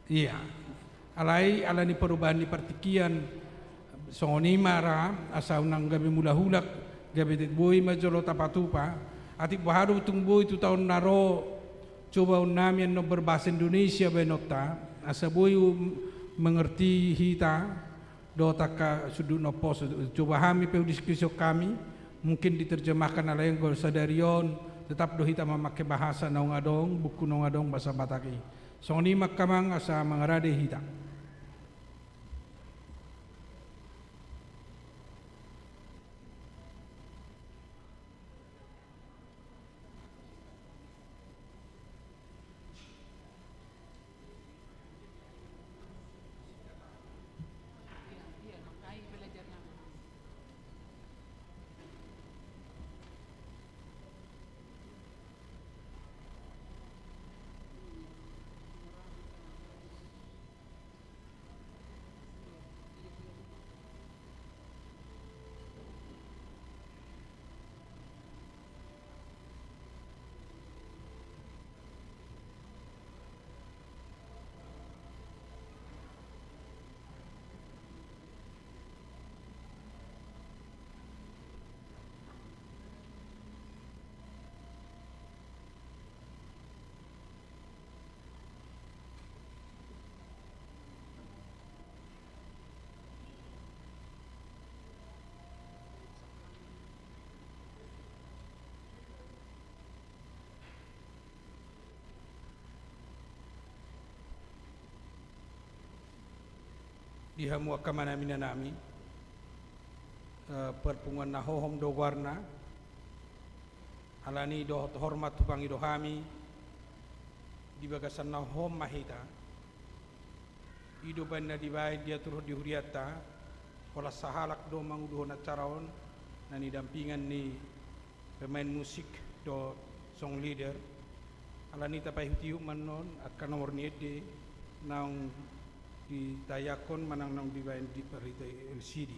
Iya. Alani perubahan di partikian songoni mara asa unang gabi mula hulak gabi tit boy majolo tapatupa ati baharu tungbo itu tahun naro coba unamian no berbahasa Indonesia benota asa boy mengerti hita do taka sudut no pos coba kami peu diskusi kami mungkin diterjemahkan oleh yang sadarion tetap do hita memakai bahasa naung adong buku naung adong bahasa Bataki songoni makamang asa mengarade hita. Dihamu akamana minanami perpungan nahohom do warna alani do hormat tupangi do hami di bagasan nahom mahita ido banna dibai dia turut dihuriata wala sahalak do manguduh na caraon nani dampingan ni pemain musik do song leader alani tapai hutiuk manon akan nomor niede naung di tayakon manang nang dibain di perita LCD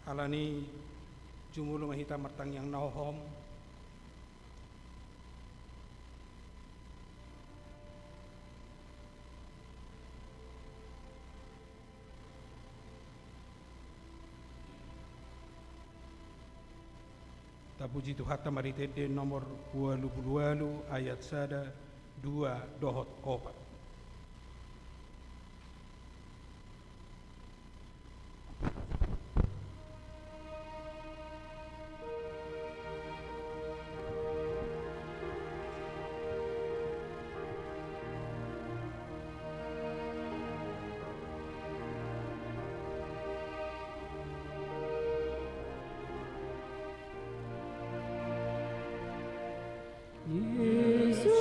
alani jumulu mahita martang yang nahohom Tapuji Tuhata Maritede nomor 22 ayat sada 2 dohot opat. Jesus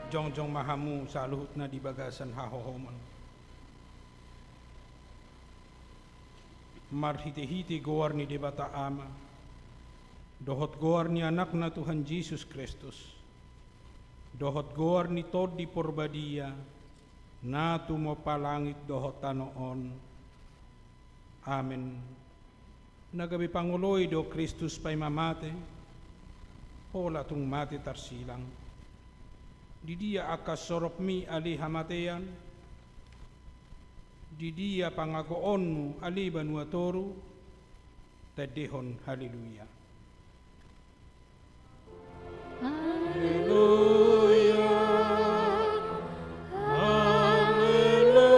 Jongjong mahamu saluhut na di bagasan hahohomon. Marhite-hite goar ni debata ama. Dohot goar ni anak na Tuhan Yesus Kristus. Dohot goar ni tod di porbadia. Na tumopalangit dohot tanoon. Amen. Nagabi panguloy do Kristus pay mamate. Hola tung mate tarsilang. Di dia akas sorop mi ali hamatean, di dia pangagoonmu ali banuatoru, tadehon haleluya. Haleluya, haleluya,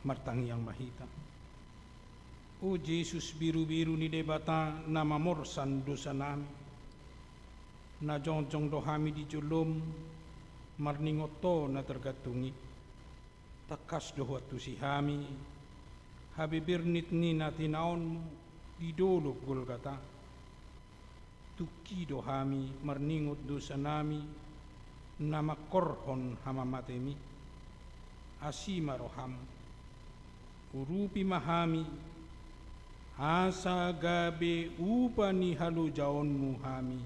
martang yang mahita. O Jesus, biru-biru ni debata na mamorsan dosa nami. Na jongjong dohami di julum, marningoto na tergatungi. Takas dohot tu si hami, habibirnit ni natinaon mo, di dolog Golgata. Tuki dohami, marningot dosa nami, na makorhon hamamatemi. Asima roham. Urupi mahami, asa gabe upa ni halu jaon muhami.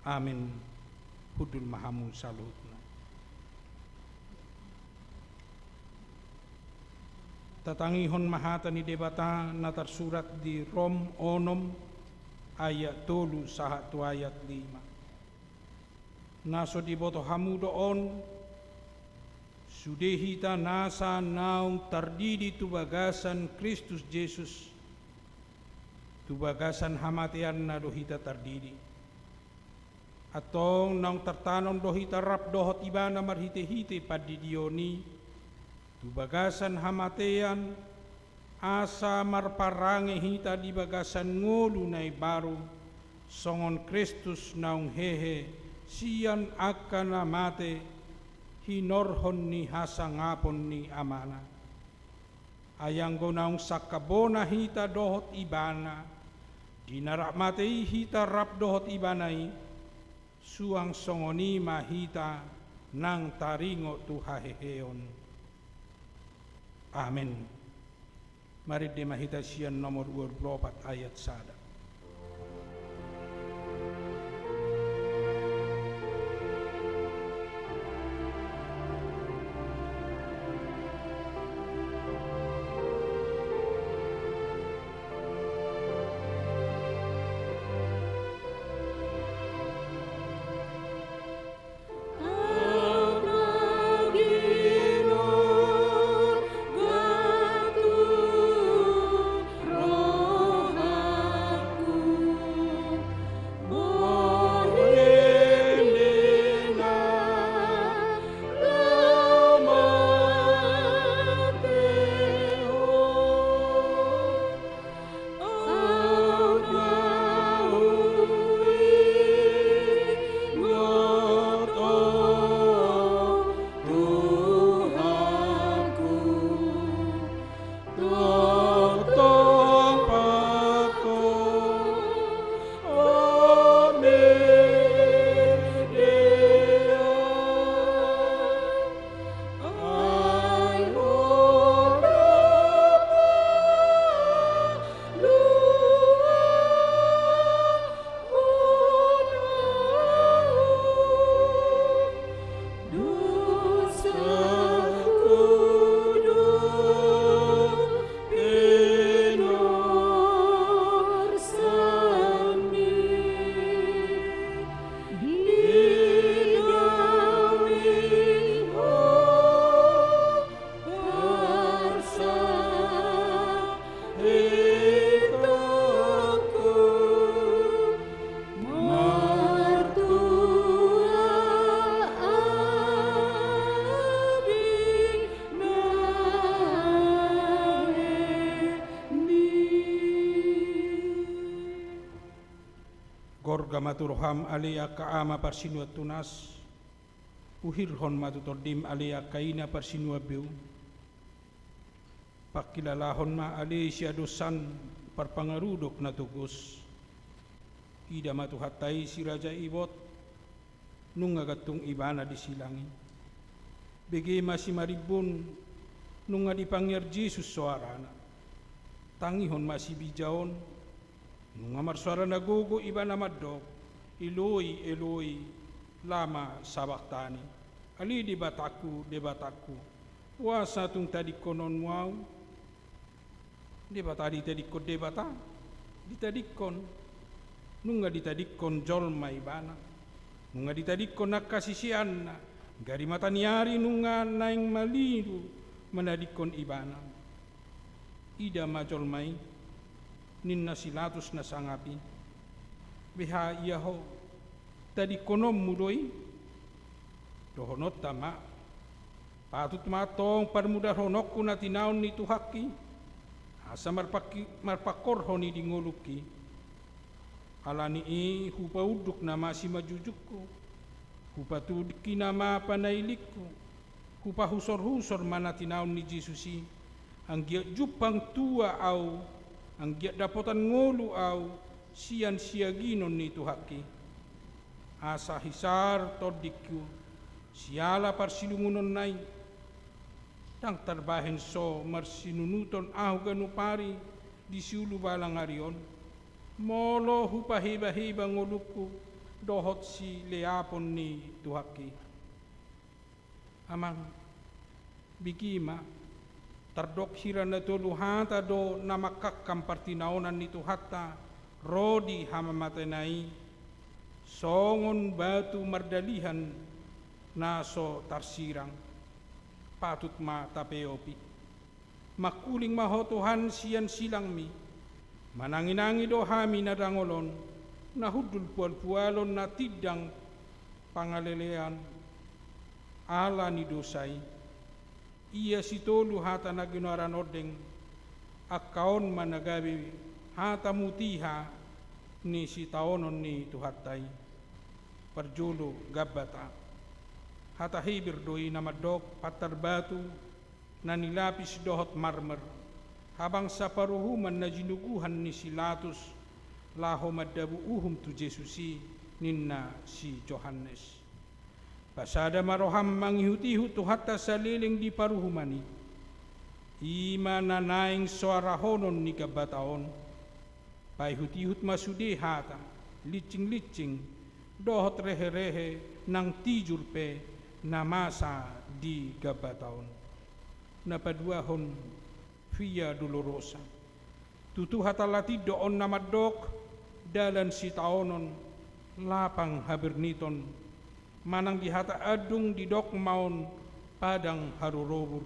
Amin. Hudul mahamu salutna. Tatangihon mahata ni debata na tersurat di Rom onom ayat 3 sahat tu ayat 5. Naso di boto hamu doon sudehita nasa naung tardidi tu bagasan Kristus Yesus, tu bagasan hamatian na dohita tardidi. Atong naung tertanon dohita rap dohot ibana marhite-hite padidioni, tu bagasan hamatian asa marparange hita di bagasan ngulu na baru, songon Kristus naung hehe, siyan akan amate, hinorhon ni hasangapon ni amana. Ayang gonaung sakabona hita dohot ibana, dinarakmatei hita rap dohot ibanai, suang songoni mahita nang taringo tu haheheon. Amin. Mari de mahita siyan nomor 24 ayat 1. maturoham alea kaama parsinua tunas, uhirhon matutordim alea kaina parsinua beu, pakilalahon ma ale siya dosan parpangarudok na tugos, ida matuhatay si Raja Ibot, nung agatong ibana di silangi, bigay si maribon, nung adipangyer Jesus soarana, tangihon masibijaon, nung amarsuara nagogo iba na madok, Eloi, Eloi, lama sabaktani. Ali di bataku, wasa tung tadi konon wow, di batadi tadikon debata, ditadikon, nunga ditadikon jolma ibana, nunga ditadikon nakasisian, gari mataniari nunga naing maliru menadikon ibana. Ida majolmai, ninna silatus na sangapi, biha iyaho, tadi konom mudoi, dohonot tama, patut matong parmudah honokku na tinaon ni tuhaki, asa marpakor honi di ngoluki, alani hupa uduk nama si majujukku, hupa tudki nama panailikku, hupa husor-husor mana tinaon ni Jesusi, ang giat jupang tua au, ang giat dapotan ngolu au, sian siaginon ni tuhaki, asa hisar todikku, siala parsilungunon nai, tang tarbahen so marsinunuton ahu ganupari di siulu balang arion, molo hupa heba-heba ngoluku, dohot si leapon ni tuhaki. Amang bikima tardok hira na tuluhata do namakakam partinaonan ni tuhata, rodi hamamatenai, songon batu mardalihan naso tarsirang, patut ma tapeopi, makuling mahotuhan sian silangmi, mananginangi dohami na dangolon, nahudul pual-pualon na tidang pangalelean, ala ni dosai, iya sitolu hata na ginaran ordeng, akaon managabi hata mutiha ni si taonon ni tuhatay, parjolo gabata, hata hibir doi na madok patarbatu na nilapis dohot marmer, habang sa paruhuman na jinuguhan ni si Latus, laho madabu uhum tu Jesusi ninna si Johannes. Pasada maroham manghihutihu tuhata sa liling di paruhumani, ima nanaing soarahonon ni kabataon, paihutihut masudi hata, licing-licing, dohot rehe-rehe nang tijur pe namasa di kabataon. Napaduahon via dolorosa, tutuhatalati doon namadok, dalan si taonon, lapang haberniton, manang dihata adung didok maon padang harurobur,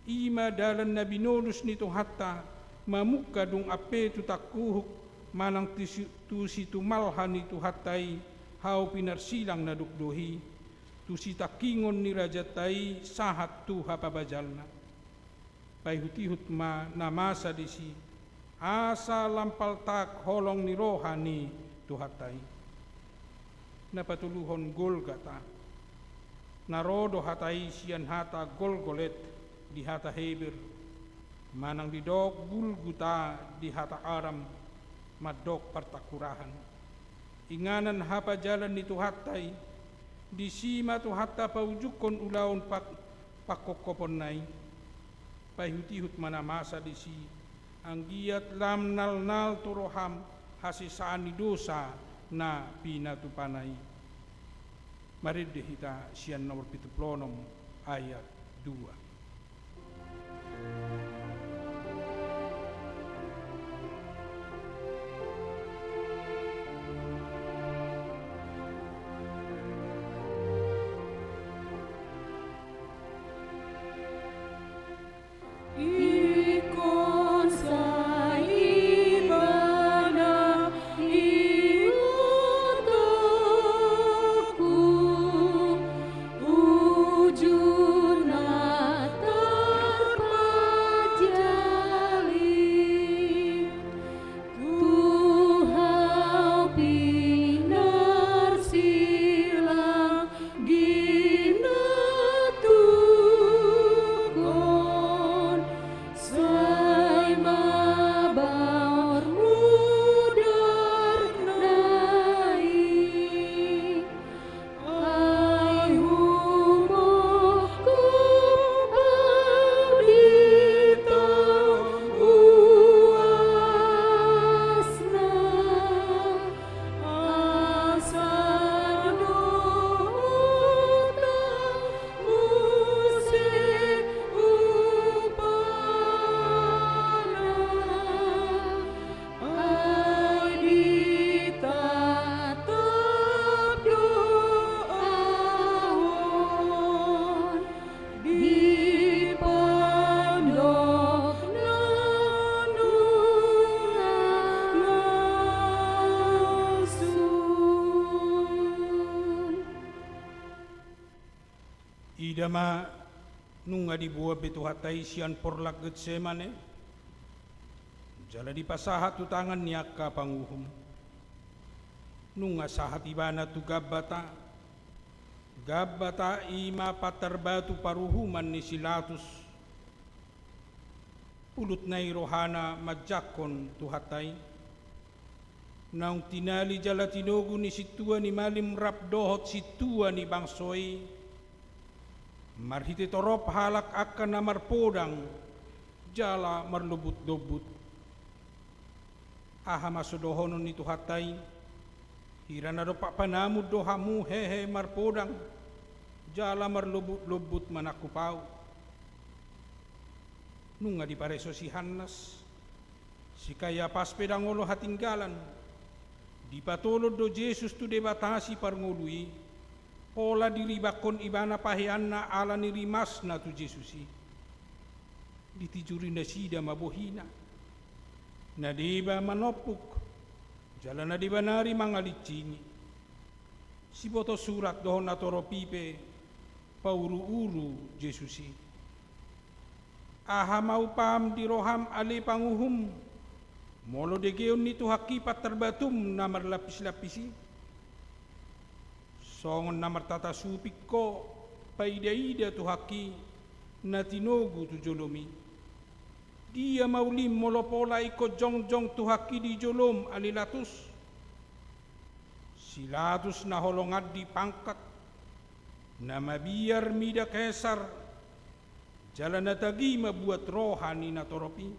ima dalan na binolus nito hatta, mamuka dung ape tutakuhuk, manang tusi tumalhan nito hatay, hau pinarsilang na dukdohi, tusi takingon ni rajatay, sahat tu hapabajalna. Paihutihut ma namasa disi, asa lampaltak holong ni rohani tuhatay. Napatuluhon Golgata, narodo hatay siyan hata Golgolet di hata Heber, manang didok Bulguta di hata Aram, madok partakurahan. Inganan hapa jalan ni tuhatay, di sima tuhata paujukon ulaon pakokopon nai, pahutihut manamasa di si, ang giat lamnal-nal turoham hasisaan ni dosa na pinatupanay. Marid hita siyan nomor 76 ayat 2. Ujuna Idama nunga dibuat betu hatai sian porlak Getsemane, jala dipasahat tu tangan niaka panguhum. Nunga sahat ibana tu gabbata ima patarbatu paruhuman ni silatus. Ulut nai rohana majakon tu hatai. Naung tinali jala tinogu ni situa ni malim rap dohot situa ni bangsoi. Marhite torop halak akan namar podang jala marlubut-lubut. Aha masodohonon ni tu hatai. Hirana do pak panamu dohamu hehe marpodang jala marlubut-lubut manakupau. Nunga di pareso si Hannas si kaya pas pedang olo hatinggalan di patolod do Jesus tu debatasi parngului pola diribakon ibana paheanna ala nirimasna tu Jesusi ditijuri na sida mabohina na deba manopuk jala na deba nari mangalicingi si boto surat dohon na toro pipe pauru-uru Jesusi. Aha mau pam di roham ali panguhum molo degeon nitu hakipat terbatum namar lapis-lapisi songon namar tata supik ko paida-ida tu haki natinogu tu jolomi dia maulim molo pola iko jong-jong tu haki di jolom alilatus silatus na holongat di pangkat nama biar mida kesar jalan natagi mabuat rohani natoropi.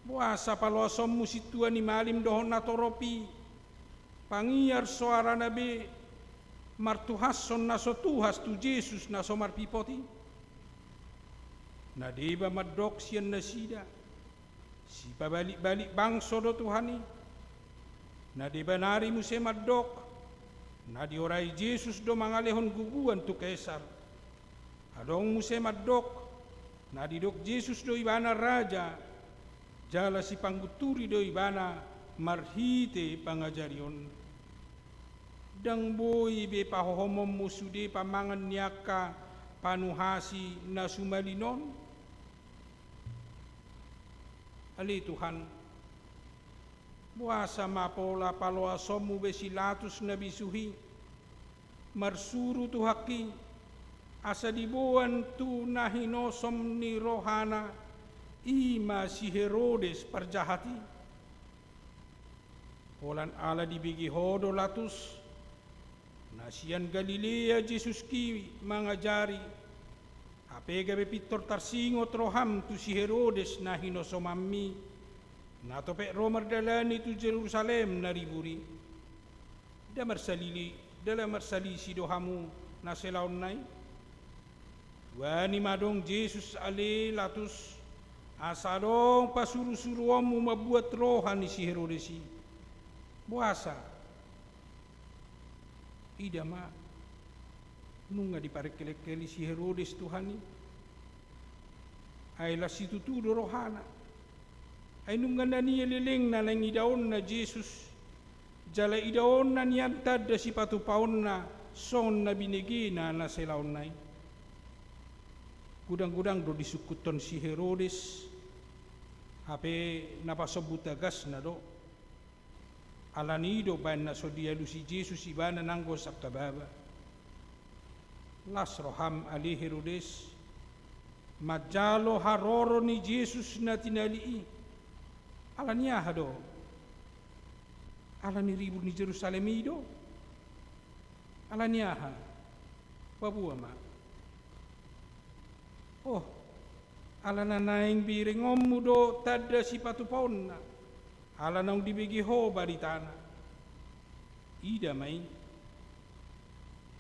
Buasa palosom musitua ni malim dohon natoropi. Pangiar suara nabe martuhason nasotuhas tu Jesus nasomar pipoti. Nadeba madok sian nasida. Si pabalik-balik bangso do Tuhani. Nadeba nari muse madok. Nadiorai Jesus do mangalehon guguan tu kesar. Adong muse madok na didok Jesus do ibana raja jala si pangguturi do ibana marhite pangajarion dang boy be pahohomom musude pamangan niaka panuhasi na sumalinon ali Tuhan buasa mapola paloasomu be silatus na bisuhi marsuru tu haki asa dibuan tu nahinosom ni rohana ima si Herodes parjahati holan ala dibigi hodo latus nasian Galilea Jesus ki mangajari apega be pitor tarsingot roham tu si Herodes nahinosomammi natope romar dalani tu Jerusalem nariburi damar salili dalam marsali si dohamu naselaon nai wani madong Jesus ale latus asadong pasuru-suruamu mabuat rohani si Herodesi buasa idama nunga diparekele-kele si Herodes Tuhani ay la situtudo rohana ay nunga nani leleng na lang idaon na Jesus jala idaon na niyantad da si patupaon na son na binigi na naselaon nai gudang-gudang do disukuton si Herodes hape napasabutagas na do alanido ban na so dialu si Jesus ibana nanggo sakababa las roham ali Herodes majalo haroro ni Jesus na tinalii alania hado alani ribu ni Jerusalem ido alania ha babuama oh, ala na naing biring mudo tada si patupon na. Ala nang dibigi ho baritana. Ida may.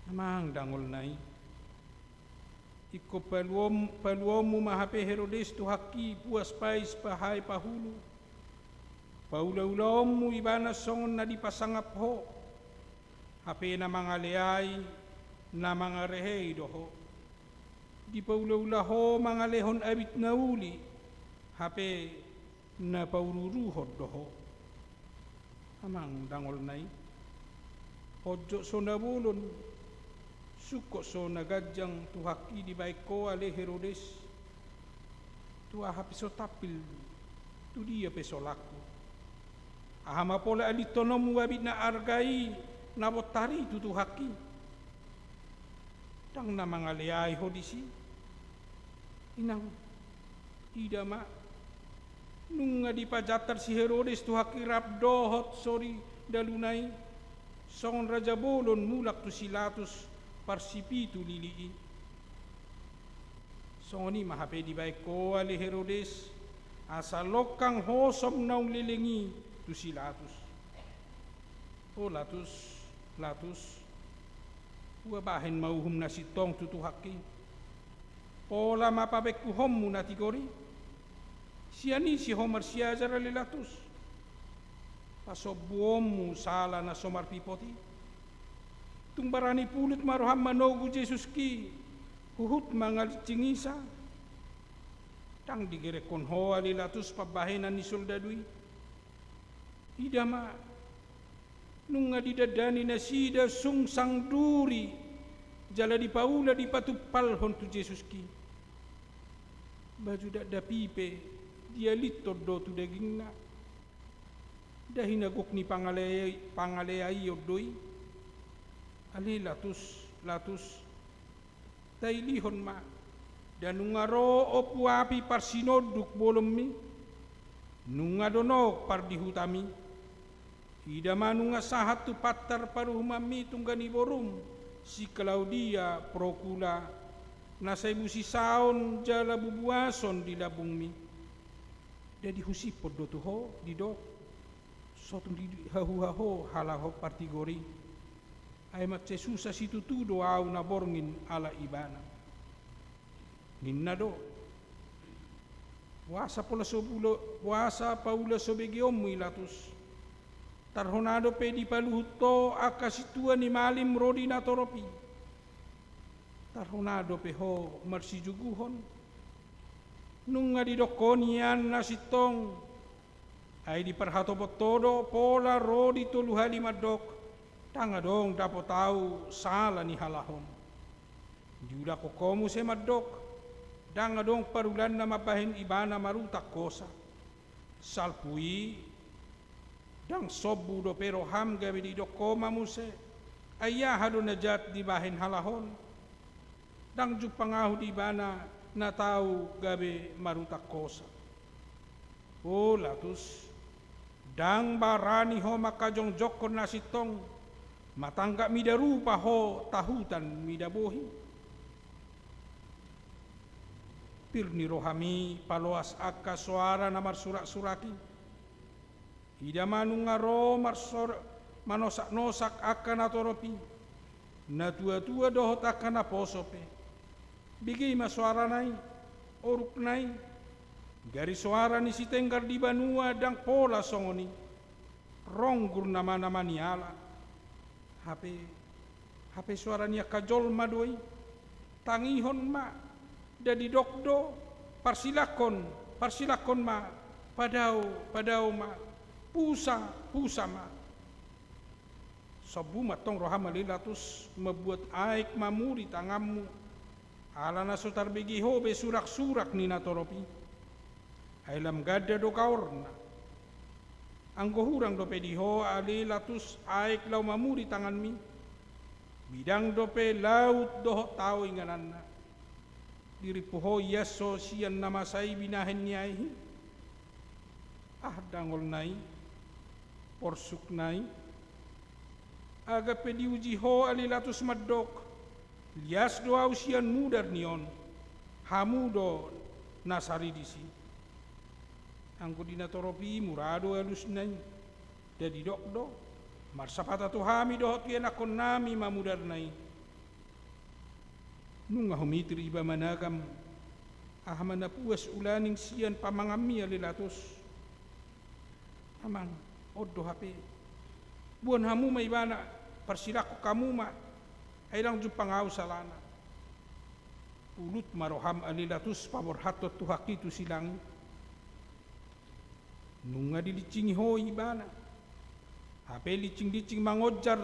Namang dangol nai. Iko paluom mo mahape Herodes tu haki puas pais pahay pahulu. Paulaulaom mo ibana songon na dipasangap ho. Hape na mga leay na mga rehey doho. Di paulaulaho mga lehon abit na uli, hape na paururuhod doho. Amang dangol nai, ojo sonabulon, suko so nagajang tuhaki di baik ko ale Herodes tua hapiso tapil tu dia peso laku ahama pola alitonom wabit na argai na botari tu tuhaki tang na mangaleai hodisi inang ida ma nunga di pajatar si Herodes tuhaki rap dohot sorry dalunai songon raja bolon mulak tu silatus parsipitu lilii songoni mahape di baik ko ale Herodes asal lokang hosom naung lilingi tu silatus oh latus ua bahen mauhum nasi tong tu tuhaki pola mapabek ku hommu nati gori siani si Homer siajar ale latus pasobuomu sala na somar pipoti tumbarani pulut maroham manogu Jesus ki huhut mangalit cingisa tang digerekon ho ali latus pabahenan ni soldadui idama nunga didadani na sida sungsang duri jala di paula di patupal hon tu Jesus ki baju dak da pipe dia litor do tu daging na dahinagok ni pangalay yodoi ali latus tailihon ma dan nungaro opuapi parsinoduk bolommi nunga dono pardihutami ida manunga sahat tu patar paruhumami tunggani borum si Claudia Procula nasay busi saon jala bubuason di labungmi dadi husipod do tuho di do sotong di hahu halaho partigori ay mat Jesusa situ tudo au na borngin ala ibana ninna do puasa paula sobegiom ilatus tarhonado pe di paluhuto akasitua ni malim rodi na toropi tarhonado pe ho marsijuguhon nunga di dokonian nasitong ay di parhatopot todo pola rodi tuluhali madok tanga dong dapat tahu salah ni halahon diudah ko komu se madok danga dong parulan na mabahin ibana marutak kosa salpui dang sobu do pero ham gabe di dokoma muse ayah hado najat di bahin halahon dang jupangahu di bana na tahu gabe marutak kosa oh latus dang barani ho makajong jokon nasitong matangga mida rupa ho tahutan mida bohi pirni rohami paloas akka suara namar surak-suraki ida manunga ro marsor manosak-nosak akka natoropi na tua-tua dohot akka naposope bigi ma suara nai oruk nai gari suara ni si tenggar di banua dang pola songoni ronggur nama-nama niala HP suara ni kajol madoi tangihon ma dadi dokdo parsilakon ma padau ma pusa ma sabu matong roham lilatus membuat aik mamuri tangammu ala nasotar begi hobe surak-surak ni natoropi ailam gada do kaorna anggo hurang do pediho ali latus aik lau mamuri tanganmi bidang dope laut doho tau ingananna diri poho yaso sian nama sai binahen nyai dangol nai porsuk nai aga pedi uji ho ali latus madok lias do ausian mudar nion hamudo nasari disi angko dinatoropi murado alus nai dadi dokdo marsapata tu hami dohot kena kon nami mamudar nai nunga humitri iba managam ahmana puas ulaning sian pamangami alilatus amang oddo HP buan hamu mai bana persilaku kamu ma ailang jupangau salana ulut maroham alilatus pamor hatot tuhaki tu silang nunga dilicing hoi bana HP licing mangojar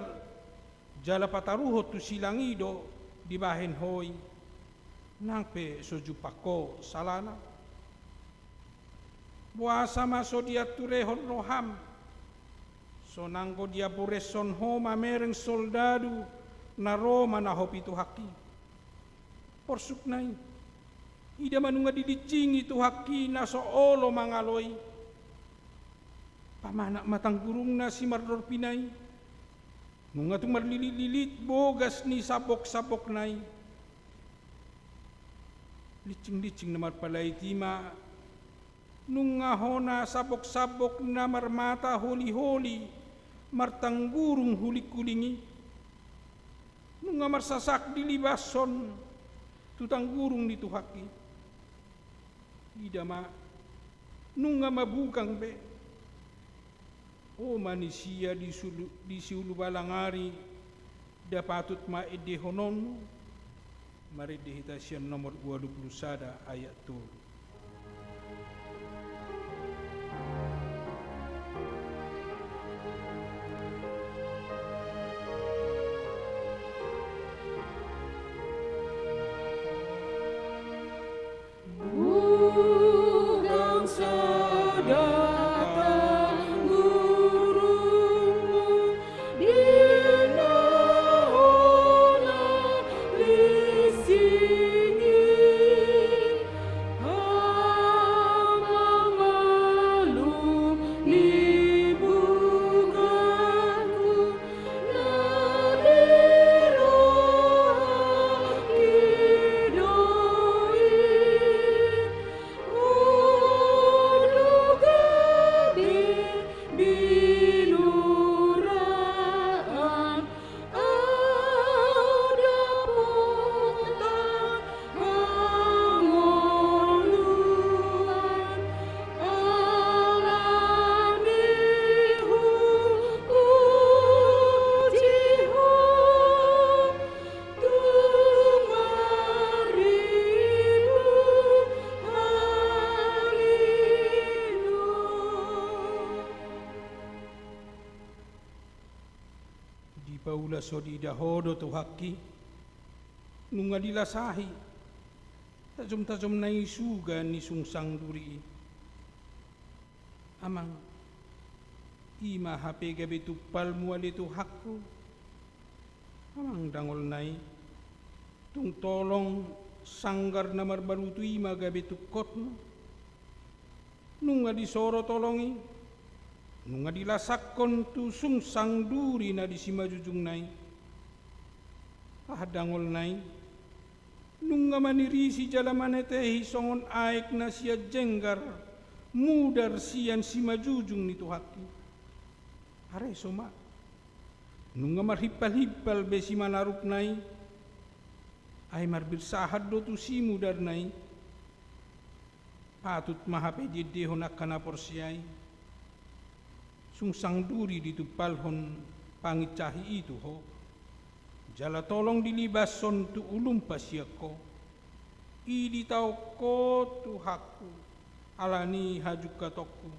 jala pataruho tu silangido di bahin hoi nang pe soju pako salana buasa maso dia turehon roham so nanggo dia bureson homa mereng soldadu na Roma na hopi tu haki porsuk nai ida manunga didicingi tu haki na so olo mangaloi pamanak matang gurung na si mardor pinai nunga tu marlilit-lilit bogas ni sabok-sabok nai licing-licing na marpalay tima nunga hona sabok-sabok na marmata holi-holi martanggurung huli-kulingi nunga marsasak di libason tutanggurung di tuhaki ida ma nunga mabukang be o manusia di siulu balangari dapatut ma edehonon mari dihitasian nomor 21 ayat 7. Paula sodi dahodo tu haki nunga dilasahi tajum-tajum nai suga ni sungsang duri amang ima HP gabe tu pal muali tu hakku amang dangol nai tung tolong sanggar namar baru tu ima gabe tu kot nunga disoro tolongi nunga dilasakon tu sungsang duri na di sima jujung nai dangol nai nunga manirisi jalamane tehi songon aik na sia jenggar mudar sian sima jujung ni tu haki are soma nunga marhippal-hippal besi manarup nai ay marbirsahat do tu si mudar nai patut mahape jedehon akkana porsiai sungsang duri ditupalhon pangit cahi itu ho jala tolong dilibason tu ulum pasiako idi tau ko tu hakku alani hajuk katokku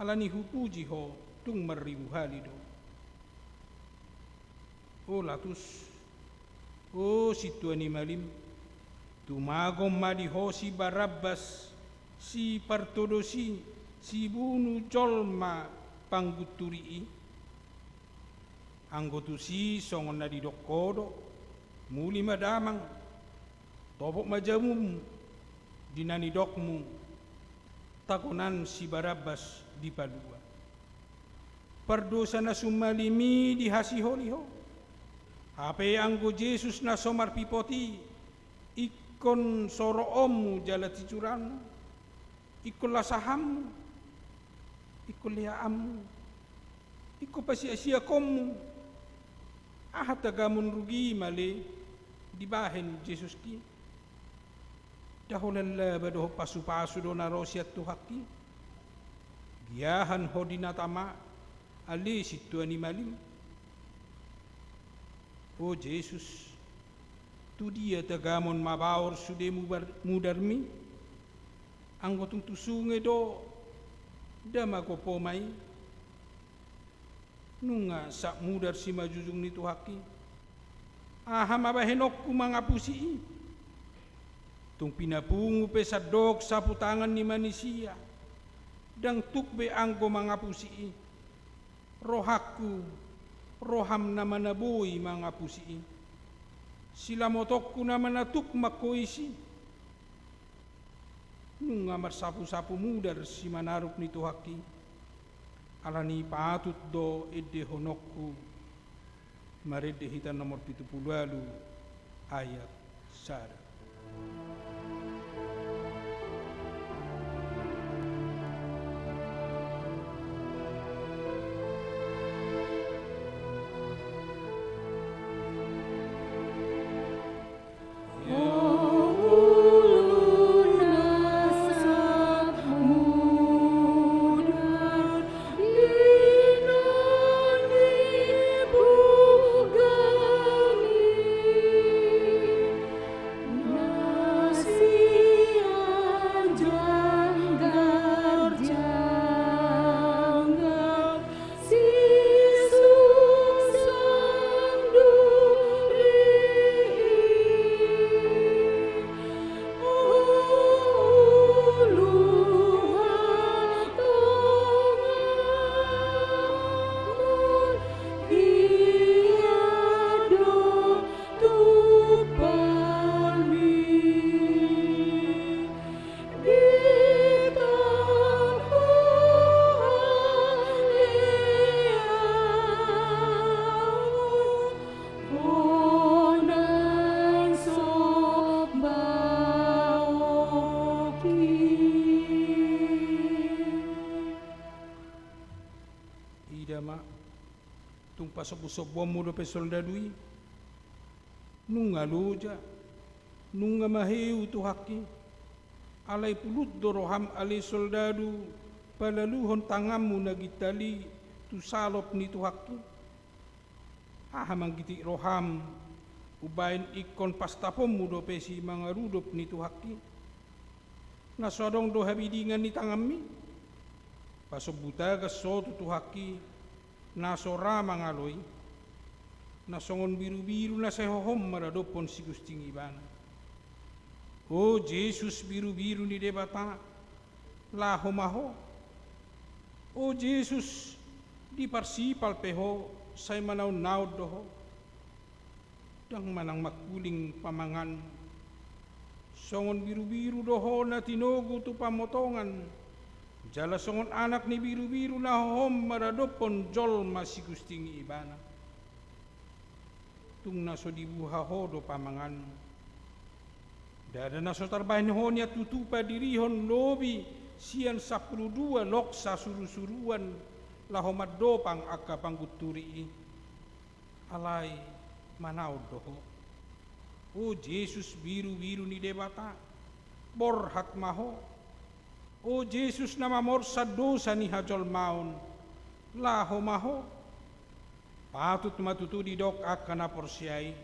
alani hupuji ho tung meribu halido o latus o situani malim tumagom madi ho si Barabbas si partodosi si bunu colma pangguturi anggotu si songon na didokkodo muli madamang topok majamum dinani dokmu takonan si Barabbas di padua perdosa na sumalimi di hasiholiho hape anggo Yesus na somar pipoti ikon soro ommu jala ticuranmu ikon lasahammu ikul liaammu ikul pasia-sia kommu ahatagamun rugi male dibahen Yesus ki dahulalla badoh pasu-pasu do narosiat tu haki giahan hodinatama ali situani malim o Yesus tu dia tagamon mabaor sude mudarmi anggotung tusunge do dama ko pomai nunga sak mudar si majujung ni tu haki Aha mabahenok ku mga pusi. Tung pinapungu pe sa dog sa putangan ni manusia. Dang tukbe anggo mga pusi. Rohaku, roham na manabuhi mga pusi. Sila motok ku na manatuk makoisi. Nung nga marsapu-sapu mudar si manaruk ni Tuhaki. Alani patut do ede honokku. Marede hitan nomor 78 ayat sara. Tung pasok-usok bom mo do pe soldadui. Nunga loja. Nunga maheu Tuhaki. Alay pulut do roham alay soldadu. Palaluhon tangamu nagitali. Tu salop ni Tuhaki. Ahamang giti roham. Ubain ikon pastapom mo do pe si mga rudop ni Tuhaki. Nasodong do habidingan ni tangami. Pasok butaga so tu Tuhaki. Nasora mangaloy, nasongon biru-biru na sehohom maradopon si Gusting Ibana. O Jesus biru-biru ni debata, lahomaho. O Jesus di parsipal peho, say manaw-naw doho. Dang manang makuling pamangan, songon biru-biru doho na tinogo tu pamotongan. Jala songon anak ni biru-biru na hom maradopon jol masih Gusting Ibana. Tung naso dibuha ho do pamangan. Dada naso tarbahin ho niya tutupa dirihon lobi sian 12 loksa suru-suruan lahomad dopang akka pangguturi. Alay manaw doho. O Jesus biru-biru ni debata. Borhat maho. O Jesus na mamor sa dosa ni hajol maun, laho maho. Patut matutu di dok akka na porsyay,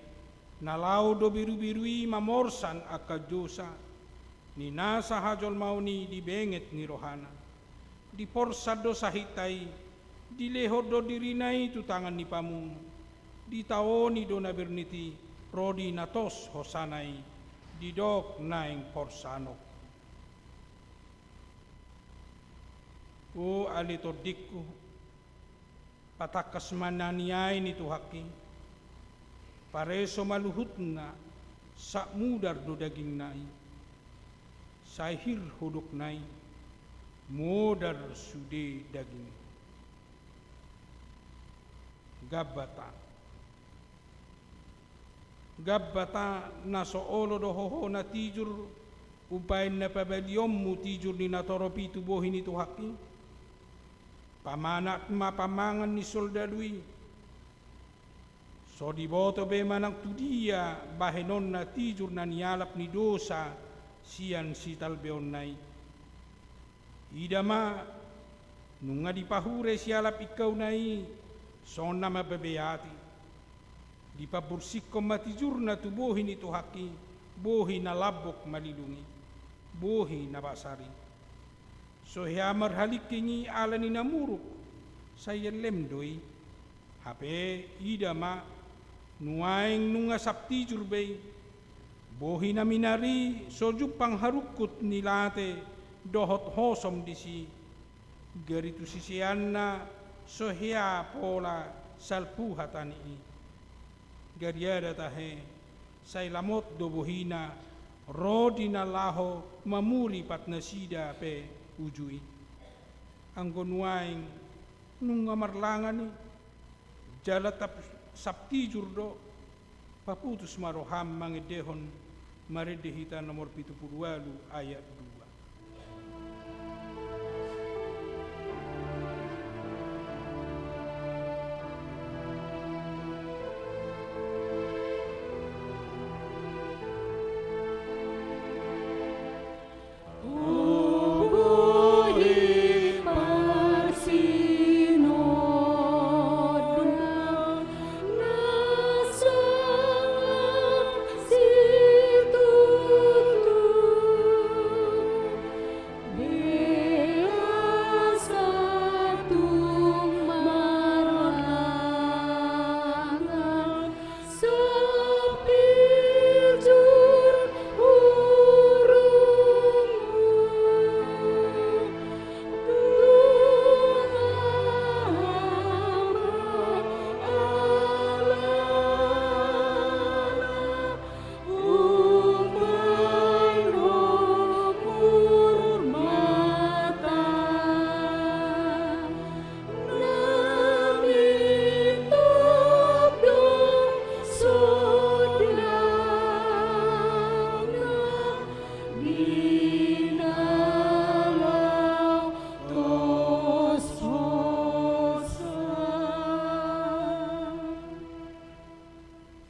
nalaw do biru-birui mamorsan akka dosa, ni nasa hajol maun ni dibenget ni rohana. Di porsa do sahitay, di lehor do dirinay tutangan ni pamung, di taoni do na berniti, rodi natos hosanay, di dok naing porsanok. O alitodikku patakas mananiay ni Tuhaki pareso maluhut na sa mudar do daging nai sahir huduk nai modar sude daging gabbata na soolo do hoho na tijur upain na pabaliom mu tijur ni natoropi tubuhin ni Tuhaki. Pamana at mapamangan ni soldadui. So diboto be manang tudia bahenon na tijur na nialap ni dosa siyan si talbeon nai. Idama nunga dipahure sialap ikaw nai son na mababeyati. Dipabursik ko matijur na tubuhin ni Tuhaki, buhi na labok malilungi, buhi na basari. So hiamar halik kingi ala ni namuruk saya lemdoi hape idama nuaing nunga sapti jurbei, bohi na minari soju pangharukut nilate dohot hosom disi, garitu sisianna sohia pola salpu hatani, gariada tahe, say lamot do bohina, rodina laho mamuri patnasida pe ujui, anggo nuaing nunga marlangani, jalatap sapti jurdo, paputus maroham mangedehon maredehita nomor 78 ayat 2.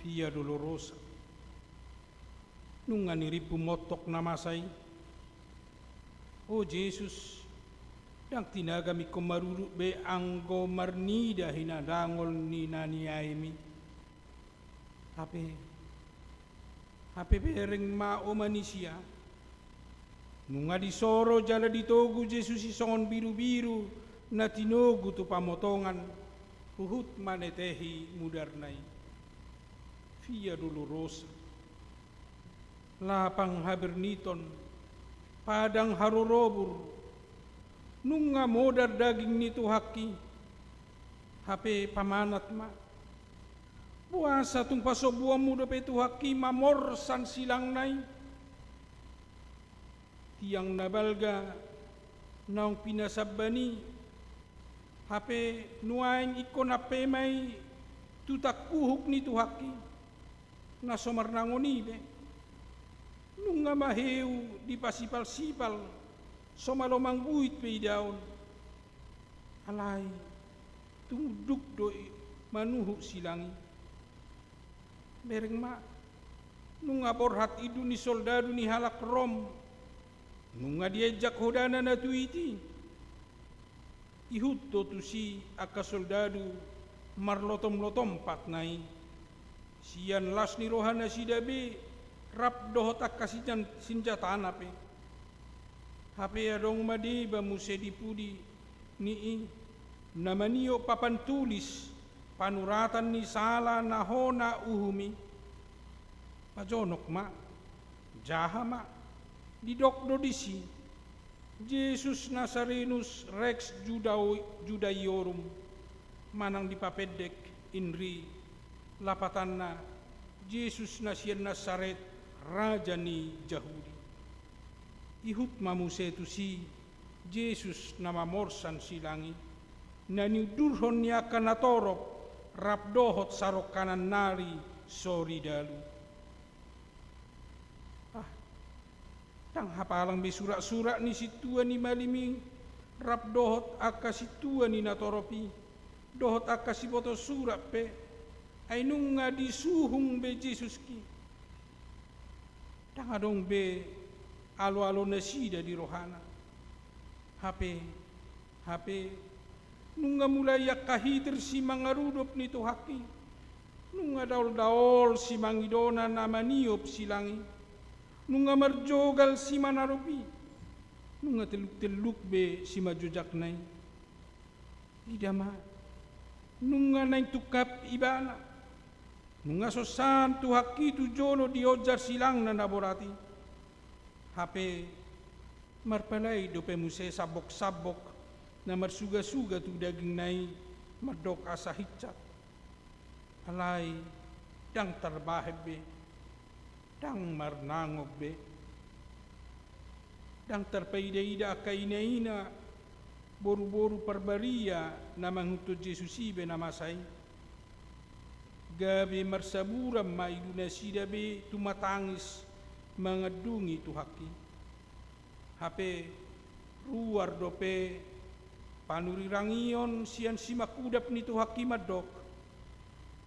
Via Dolorosa, nunga niripu motok namasay, O Jesus, yang tinaga mi komaruru be anggo marnida hinadangol ni naniaimi, hape bereng mao manusia, nunga disoro jala ditogu Jesus isongon biru-biru na tinogu tu pamotongan, huhut manetehi mudarnai. Via Dolorosa, lapang haberniton, padang harorobur, nunga modar daging nitu haki, hape pamanat ma, puasa tung pasobuam muda petu haki mamorsan silang nai, tiang nabalga naong pinasabani, hape nuaing ikon ape mai tutak kuhuk nitu haki, na somarnangoni be, nunga maheu di pasipal-sipal, somalomang buit pe daun, alai tungduk doi manuhu silangi, bereng ma, nunga borhat idu ni soldadu ni halak Rom, nunga diajak hodana na tuiti, ihut to tusi aka soldadu marlotom-lotom patnai, sian las ni rohana sidabe rap dohot akasijan sinjatan ape, hape adong madi bamuse dipudi ni namanio papan tulis panuratan ni sala nahona uhumi, pajonok ma, jaha ma, didokdo disi, Jesus Nazarenus Rex Judaiorum, manang dipapedek inri, lapatanna Jesus Nasian Nazaret Raja ni Jahudi. Ihut mamuse tu si Jesus nama morsan silangi, nani durhon niya kanatorop rapdohot sarok kanan nari sori dalu. Tang hapalang be surak-surak ni situa ni malimi rapdohot aka situa ni natoropi, dohot aka si boto surak pe, ay nunga disuhung be Jesus ki, tang adong be alo-alo nasida di rohana, hape nunga mulai yakahiter si mangarudop nito haki, nunga daol-daol si mangidona nama niop silangi, nunga marjogal si manaropi, nunga teluk-teluk be si majojak nai, idama nunga nai tukap ibana, Nunga sosan tu haki tu jolo diojar silang na naborati. Hape marpalay do pe muse sabok-sabok na marsuga-suga tu daging nai mardok asa hitchat. Alay dang tarbaheb be, dang marnangog be, dang terpaida-ida kaina-ina boru-boru parbaria na mangutod Jesus ibe na masay. Gabi marsaburam mailuna sida be tumatangis mangadungi tu haki. Hape ruar dope panurirangion sian simakudap ni tu haki madok.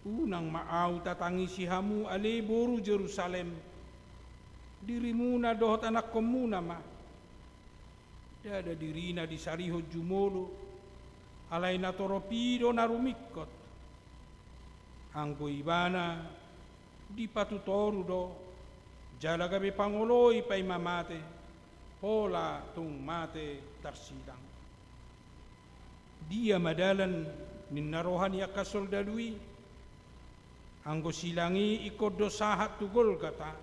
Unang maaw tatangisi hamu ale boru Jerusalem. Dirimu na dohot anak komuna ma. Dada dirina di sariho jumolo. Alay na toropido na rumikot. Anggo ibana di patutoru do jala gabe pangoloi pai mamate hola tung mate tarsidang. Dia madalan ninnarohan ya kasoldadui anggo silangi ikod dosahat tugol kata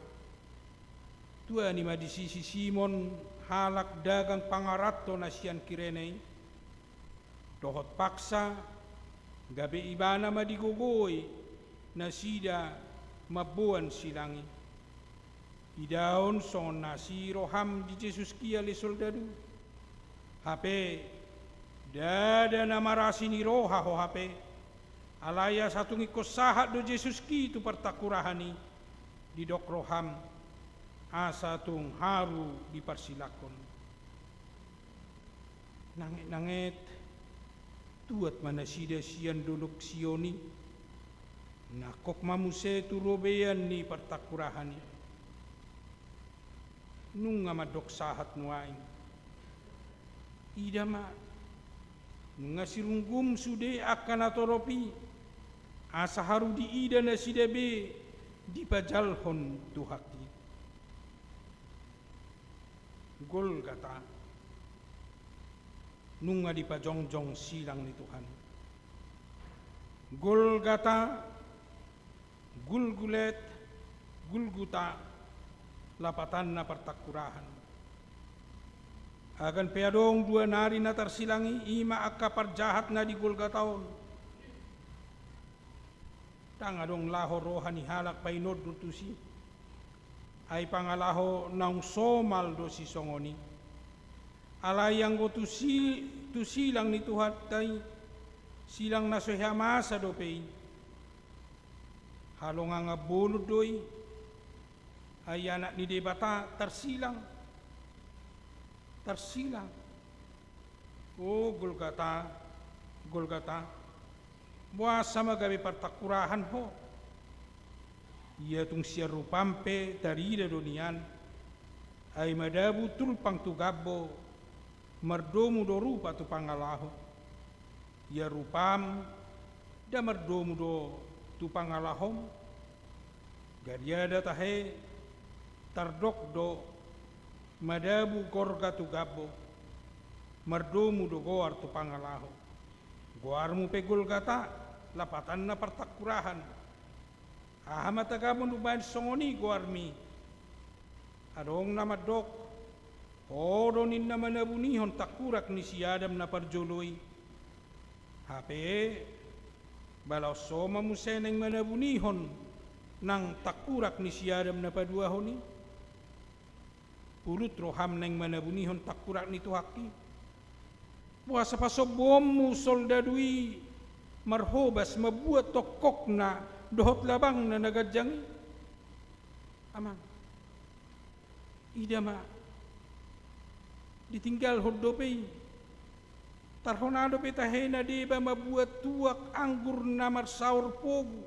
tua ni madisisi Simon halak dagang pangarato na sian kirenei dohot paksa gabe ibana madigogoi na sida mabuan silangi. Idaon son nasi roham di Jesus kia le soldadu. Hape dada namarasi ni roha ho hape. Alaya satu ngikos sahat do Jesus ki tu partakurahani di dok roham asa tung haru di parsilakon. Nangit-nangit tuat mana sida sian dolok sioni. Nakok mamuse tu robean ni partakurahani. Nunga madok sahat nuain. Ida ma nunga sirunggum sude akan atoropi. Asa haru di ida na sidabe di pajalhon tu haki. Gol kata nunga di pajongjong silang ni Tuhan. Gol kata gulgulet, gulguta, lapatan na partakurahan. Agan peadong dua nari na tarsilangi, ima akka parjahat na di Golgataon. Tangadong laho rohani halak painod do tusi. Ay pangalaho naung somal do si songoni. Alayang go tusilang ni Tuhan tay silang nasohyamasa do pei. Halong nga bulod doy ay anak ni debata tersilang oh Golgata buasa magabi partakurahan ho iya tung siya rupampe tarida donian ay madabu tulpang tugabo mardomu do rupa tu pangalaho iya rupam da mardomu do tu pangalahom gariada tahe tardok do madabu korga tu gabo mardomu do goar tu pangalaho goarmu pe Golgata lapatan na partakurahan ahamata gamon uban songoni goarmi adong na madok odonin na manabunihon takurak ni si Adam na parjoloy hape balaw soma musen ang manabunihon ng takurak ni si Adam na paduahon ni pulot roham ng manabunihon takurak ni tuhaki buasa pasobom mu soldadui marhobas mabuat tokok na dohot labang na nagadyangi amang idama ditinggal hodopay tarhonado petahena di ba mabuat tuak anggur na marsaur pogu.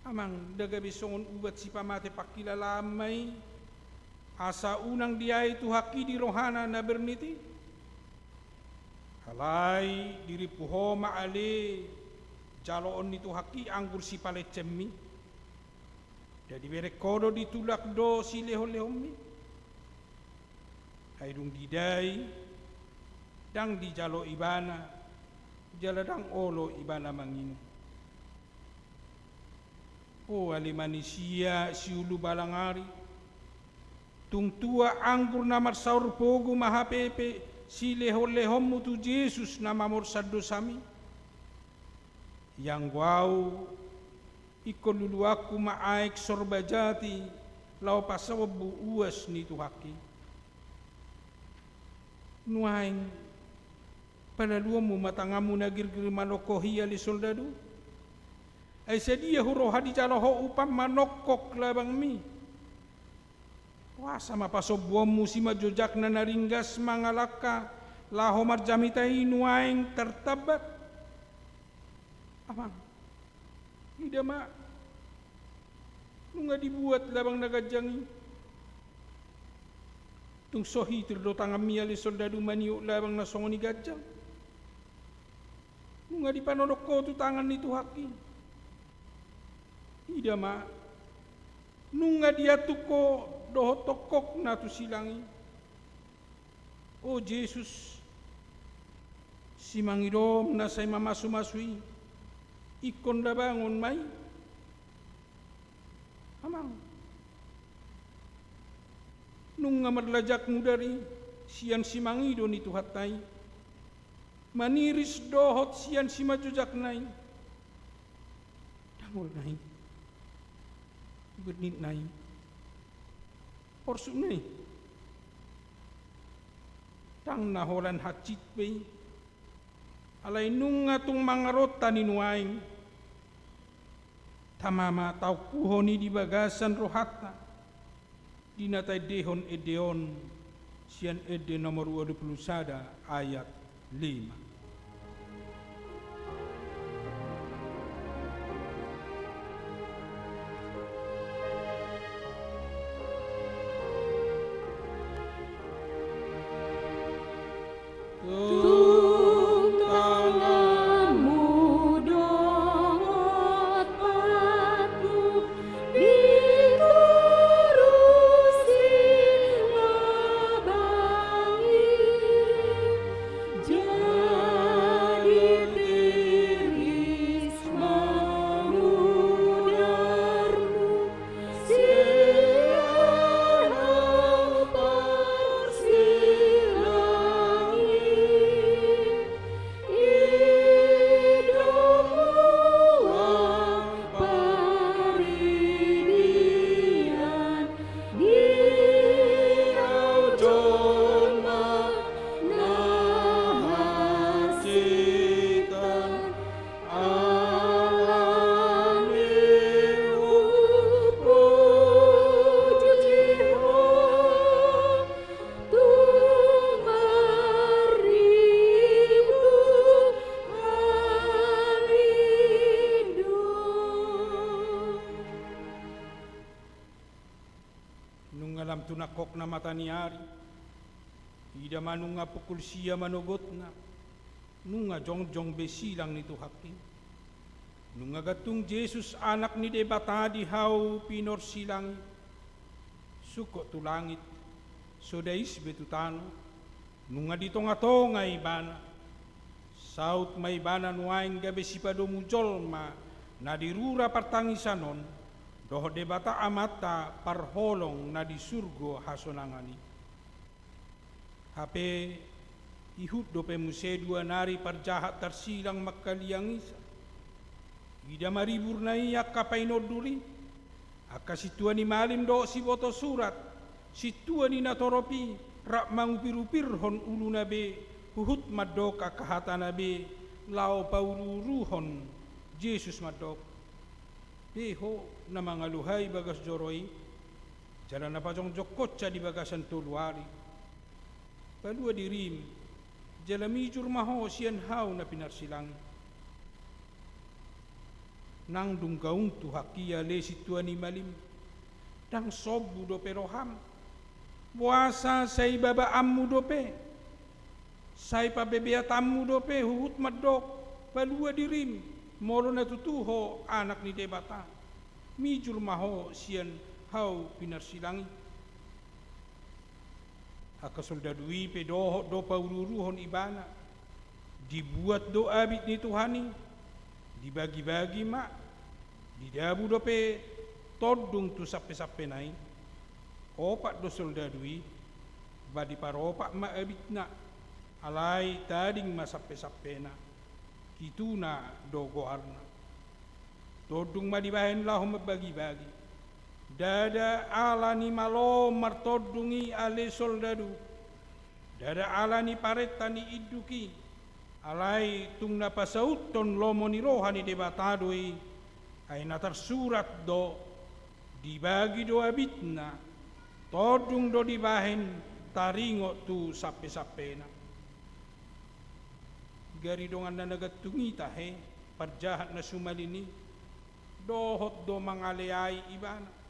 Amang dagabi songon ubat si pamate pakilalamay asa unang diay tu haki di rohana na berniti. Halay diri puho maale jaloon ni tu haki anggur si palecemmi. Jadi berekodo ditulak do si leho-lehomi. Haidung didai dang di jalo ibana jaladang olo ibana manginu O ali manusia si ulu balangari. Tung tua anggur namar saur pogo mahapepe si leho-lehom mutu Yesus nama morsad dosami. Yang wau ikon lulu aku maaik sorbajati lau pasawabu uas ni tuhaki. Nuaing palaluamu matangamu nagir-gir manokohi ali soldadu. Ay sedia huro hadi caloho upam manokok labang mi. Wah sama pasobuamu si majojak na naringgas mangalaka laho marjamitai nuaing tertabat. Amang, tidak mak, nunga dibuat labang nagajangi. Tung sohi terdo tangami ali soldadu maniuk labang nasongoni gajang. Nunga dipanodok ko tu tangan itu haki. Tidak mak, nunga dia tuko doho tokok na tu silangi. Oh Yesus, si mangidom na say mamasu-masui, ikon da bangon may. Amang, nunga marlajak mo dari, siyan si mangido ni tuhatay. Maniris dohot siyan si majujak nay. Dangol nay. Bernit nay. Porsu nay. Tang naholan hacit bay. Alay nunga tung mangarota ni nuaing. Tamama tau kuhoni di bagasan rohata. Dinatay dehon edeon. Sian ede nomor 21 ayat 5. Tunakok na mata ni ari, ida manunga pukul siya manogot na, nunga jong-jong besilang nito haking. Nunga gatung Jesus anak ni debata di hau pinor silang, suko tu langit, sodais betutano, nunga ditonga-tonga ibana, saut may ibana nuaing gabe sipado mujol ma, nadirura partangisanon, doho debata amata parholong na di surgo hasonangani. Hape ihut dope musedua nari parjahat tersilang makkaliang isa. Ida maribur na iyak kapainod duli. Aka situa ni malim do si boto surat. Situa ni natoropi rak mangupir-upir hon ulu nabe. Huhut madoka kahata nabe. Lao paururuhon Yesus madok. Beho na mga luhay bagas joroy, jalan na pajong jokotsa di bagasan tuluari. Palua dirim, jalamijur maho siyan hau na pinarsilang. Nang dunggaung tu hakia le situan ni malim, dang sobu dope roham. Puasa say babaammu dope, say pabebeatammu dope huhut madok, palua dirim. Molo natutuho anak ni debata, mijur maho sian hau pinarsilangi. Haka soldadui pedoho do paururuhon ibana, dibuat do abit ni Tuhani, dibagi-bagi mak, Di dabu dope todung tu sape-sape nai, opat do soldadui, badi paropak ma abitna, alai tading ma sape-sape na, kituna do goarna. Todung ma dibahen lahu mabagi-bagi. Dada alani malo martodungi ale soldadu. Dada alani paretani iduki. Alai tung napasauton lomo ni rohani debatadoi. Ay natar surat do dibagi do abitna. Todung do dibahen taringo tu sape-sapena. Gari dongan na nagatungi tahe parjahat na sumalini. Dohot do mangaleai ibana.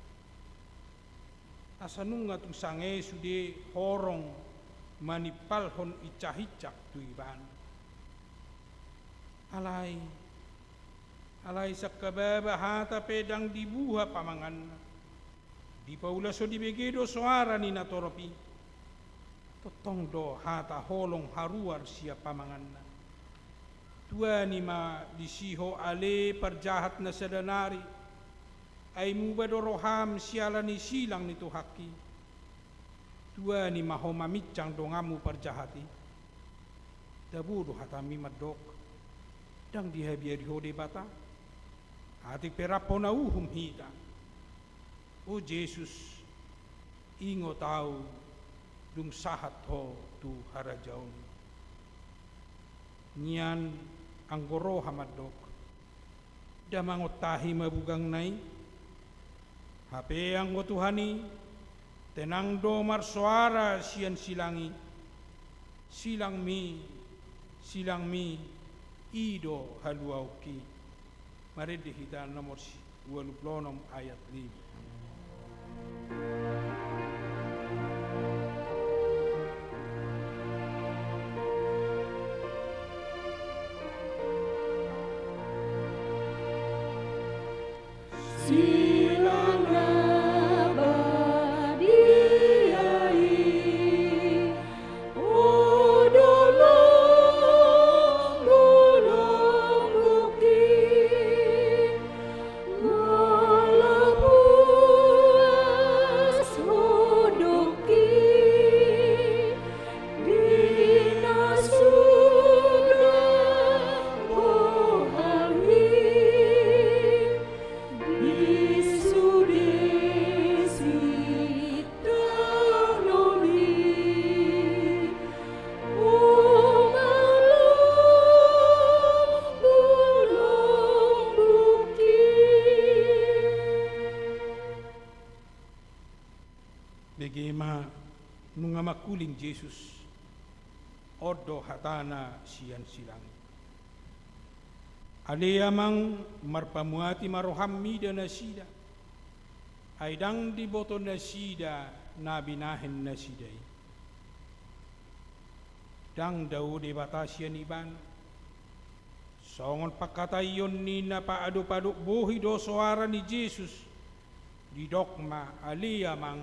Asanung nga tung sange sude horong manipalhon icah-icak tu ibana. Alai sakababa hata pedang dibuha pamangan. Di paula so dibegedo suara ni natoropi. Totong do hata holong haruar siya pamangan. Tua ni ma disiho ale perjahat na sadanari. Ay mubado roham siala ni silang nito haki. Tua ni ma homamicang dongamu perjahati. Dabudo hatami madok. Dang dihabia dihode bata. Hati perapona uhum hita. O Jesus, ingo tahu dung sahat ho tu harajaun. Nian anggoro hamadok. Damangot tahi mabugang nai. Hape anggo Tuhani. Tenang domar suara sian silangi. Silang mi. Ido haluauki. Mari dihitan nomor 26 ayat 5. Begema nunga makuling Jesus odo hatana sian silang. Ale amang marpamuati maroham mida nasida. Aidang diboto nasida nabinahen nasidai. Dang daw de batasian iban. Songon pakatayon ni napaado-pado buhi do suara ni Jesus. Di dogma ale amang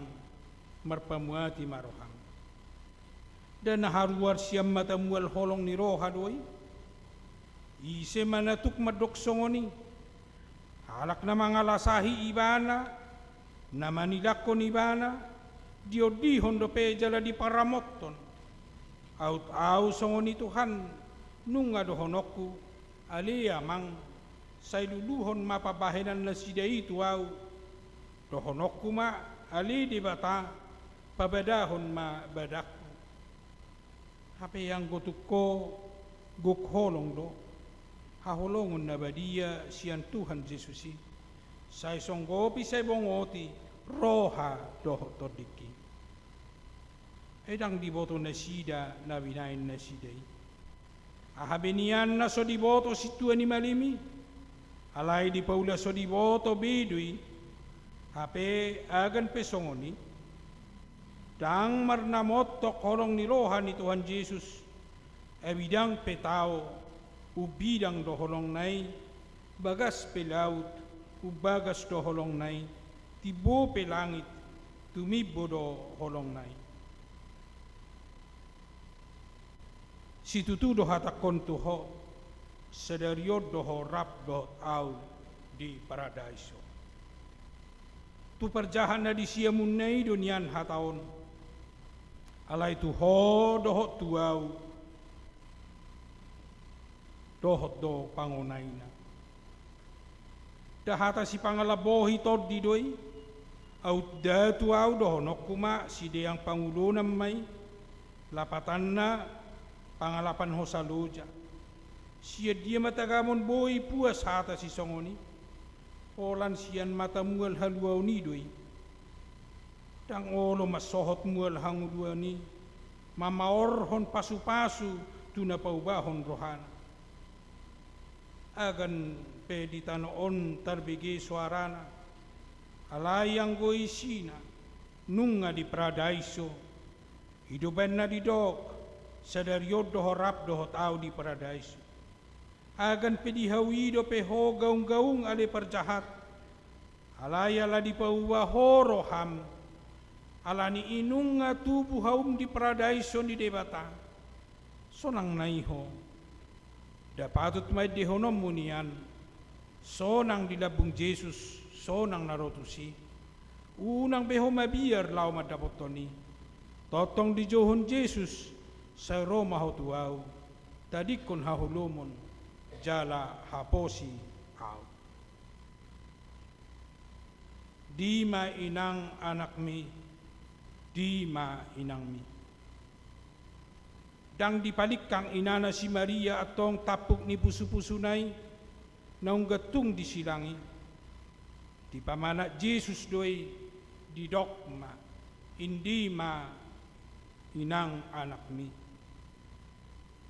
marpamuati maroham. Dan naharuar siyam matamual holong ni roha doy. Ise manatuk madoksongoni. Halak na mga lasahi ibana. Namanilakon ibana. Diodihon do pejala di paramoton. Aut-au songoni Tuhan. Nunga dohonoku. Alia mang. Say luluhon mapabahenan na sida itu au. Dohonoku ma. Ali di bata. Pabadahon ma badak. Hape yang gotuko gukholong do. Haholongon na badia siyan Tuhan Jesusi. Say songgopi say bongoti roha doh todiki. Edang diboto na sida na binain na sidai. Ahabenian na so diboto si Tuhan ni malimi. Alay di paula so diboto bidui. Hape agan pesongoni. Dang marnamotok holong ni roha ni Tuhan Yesus. Ebidang petao. Ubidang doholong nai. Bagas pelaut. Ubagas doholong nai. Tibo pelangit. Tumibo doholong nai. Situtu dohatakon tuho. Sedariod doho rap doh au. di paradaiso. Tu perjahan na di siya munay dunyan hataon. Alay tu ho dohot tuaw. Dohot do pangunay na. Dahata si pangalabohi tod di doy. Out da tuaw dohonok kuma si deyang pangulo na may. Lapatan na pangalapan ho sa loja. Siya dia matagamon boy puas hata si songoni. Olan siyan mata mual haluaw ni doy. Dang olo masohot mual hanguluaw ni. Mamaorhon pasu-pasu tu na paubahon rohana. Agan pedi tanoon tarbigi suarana. Alayang goy sina. Nunga di paradaiso. Hidupan na di dok. Sadaryod doho rap doho tau di paradaiso. Agan pedihawido peho gaung-gaung ale perjahat. Alayala di pauwa horoham. Alani inung nga tubuh haum di paradaiso di debata. Sonang naiho. Dapatut may dehonom munian. Sonang dilabung Jesus. Sonang narotusi. Unang beho mabiyar lau madapotoni. Totong di johon Jesus. Sa Roma hotuaw. Tadikon hahulumon. Jala haposi au. Di ma inang anak mi, di ma inang mi. Dang dipalik kang inana si Maria atong tapuk ni pusu-pusunay, naung gatung di silangi. Di pamana Jesus doy di dogma, hindi ma inang anak mi.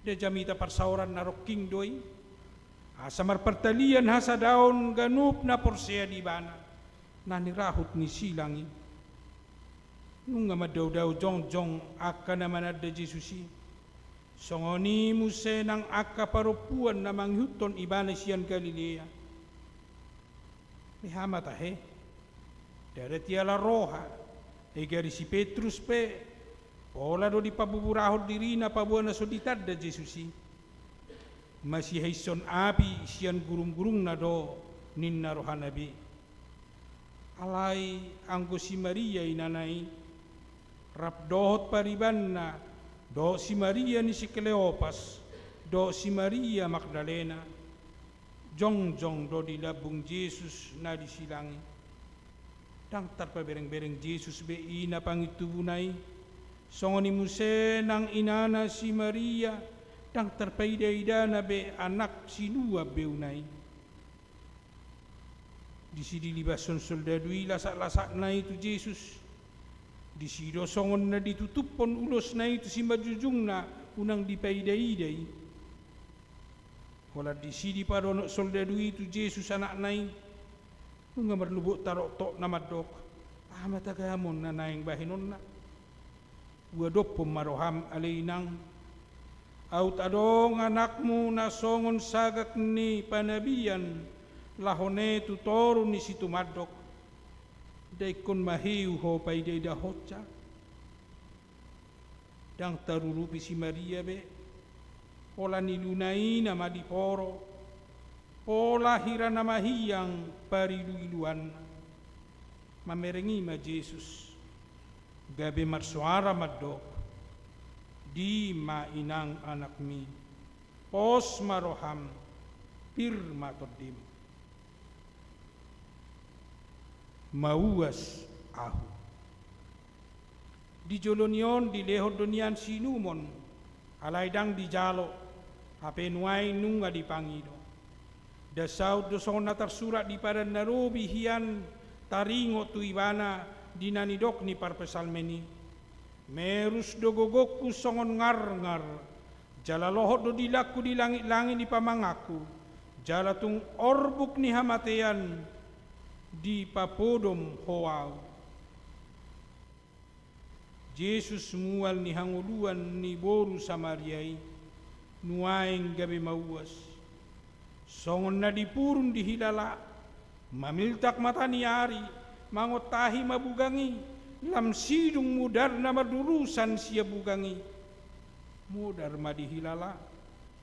Dia jamita parsauran na rokking doy. Asamar pertalian hasa daun ganup na porsea di bana. Nanirahut ni silangi. Nung nga madaw-daw jong-jong aka naman ada Jesusi. Songoni muse ng aka parupuan na manghuton ibana siyan Galilea. Mihama tahe. Dari tiala roha. Egari si Petrus pe. Pola do di pabuburahol diri na pabuan na soditad da Jesusi. Masih haison api sian gurung-gurung na do ninna rohanabi. Alay anggo si Maria inanay. Rap dohot pariban na do si Maria ni si Cleopas. Do si Maria Magdalena. Jong-jong do dilabung Jesus na disilangi. Dang tarpabereng-bereng Jesus be ina pangitubunay. Songoni muse nang inana si Maria. Dang terpaida-ida na be anak sinua beunay. Di sidi libason soldadui lasak-lasak na itu Jesus. Di sido songon na ditutupon ulos na itu si majujung na unang dipaida-iday. Wala di sidi paronok soldadui itu Jesus anak nai. Nung marlubuk tarok tok na madok. Matagamon na naing bahinon na. Wadop pumaroham alainang. Aut adong anakmu na songon sagak ni panabian lahone tutoro ni situ madok daikon mahiu ho paiday dahotsa dang tarurupi si Maria be pola nilunai na madiporo pola hira na mahiyang parilu-iluan mamerengi ma Jesus gabe marsuara madok di ma inang anak mi pos maroham pirma todim mauas ahu di jolonion di lehor donian sinumon alaidang di jalo hapenuai nunga di pangido dasau dosong na tersurat di pada narobi hian taringo tu ibana dinanidok ni parpesalmeni merus dogogokku songon ngar-ngar jala lohot do dilaku di langit-langit di pamangaku jala tung orbuk ni hamatean di papodom hoaw Jesus mual ni hanguluan ni boru Samariai nuaing gabi mauas songon na dipurun di hilala mamiltak mata ni ari mangotahi mabugangi lam sidung mudar na madurusan siya bugangi mudar madihilala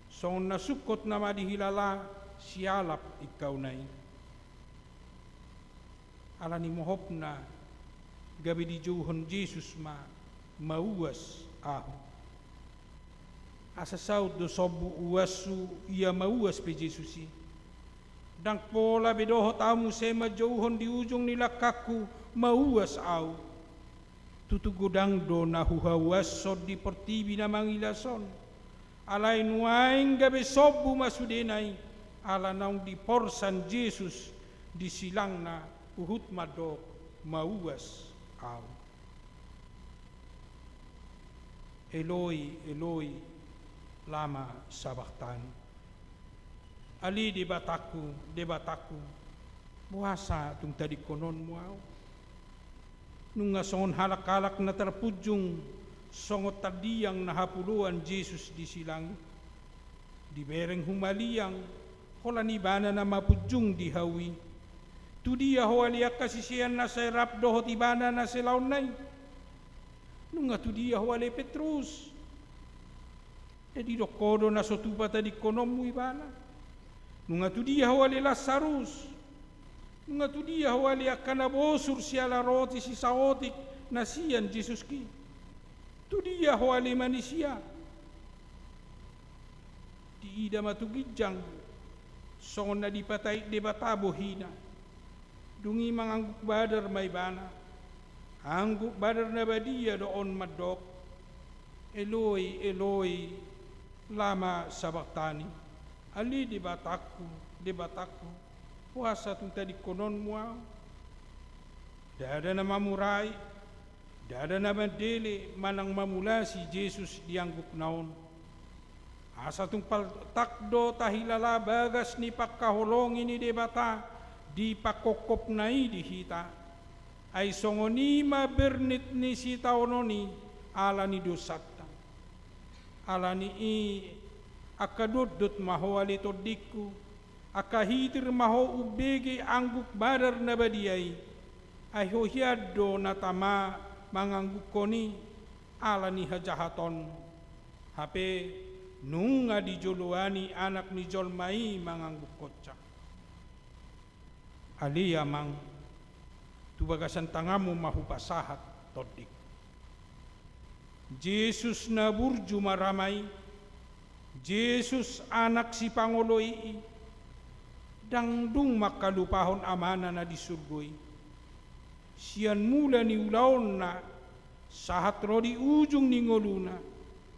songon na sukot na madihilala sialap ikaw nai alani mohopna gabi di jauhon Jesus mauas ahu. Asa saud do sobu uasu ia mauas pe Jesusi. Dang pola bedoho tamu sema jauhon di ujung nilakaku mauas au. Tutu godang do nahuhawas sod di pertibi na mangilason. Alai nuaing gabe sobu masudenai. Ala naung di porsan Jesus di silang na uhut madok mauas au. Eloi, Eloi, lama sabachthani. Ali debataku, puasa tung tadi konon muau. Nunga songon halak-halak na terpujung, songot tadiang nahapuluan Jesus di silang. Di bereng humaliang, hola nibana na mapujung di hawi. Tu dia hoaliak kasisian na serap dohot ibana na selaunay. Nunga tu dia hoale Petrus. Jadi dokodo na sotupa tadi konomu ibana. Nunga tu dia hoale Lazarus. Nunga tu dia hoale akana bosur siala roti si saotik nasian Jesus ki. Tu dia hoale manusia. Di ida matugijang songon na dipatai debatabo hina. Dungi mangangguk badar maibana. Angguk badar na badia doon madok. Eloi, Eloi, lama sabachthani. Ali debataku, puasa tung tadi konon muau. Dada na mamurai, dada na mandele manang mamulasi Jesus diangguk naon. Asa tung takdo tahilala bagas ni pagkaholong ini debata di pakokop nai di hita. Ay songonima bernit ni si taononi ala ni dosata. Ala ni akadudut maho alitodiku, akahitir maho ubege angguk badar na badiyay, ay hohiado na tama mangangguk koni ala ni hajahaton. Hape nunga di joluani anak ni jolmai mangangguk kocak. Alia mang tubagasan tangamu mahu pasahat todik. Jesus na burju maramai, Jesus anak si Pangulo ii, dangdung makalupahon amana na di surgoi. Sian mula ni ulaon na, sahat rodi ujung ni ngoluna,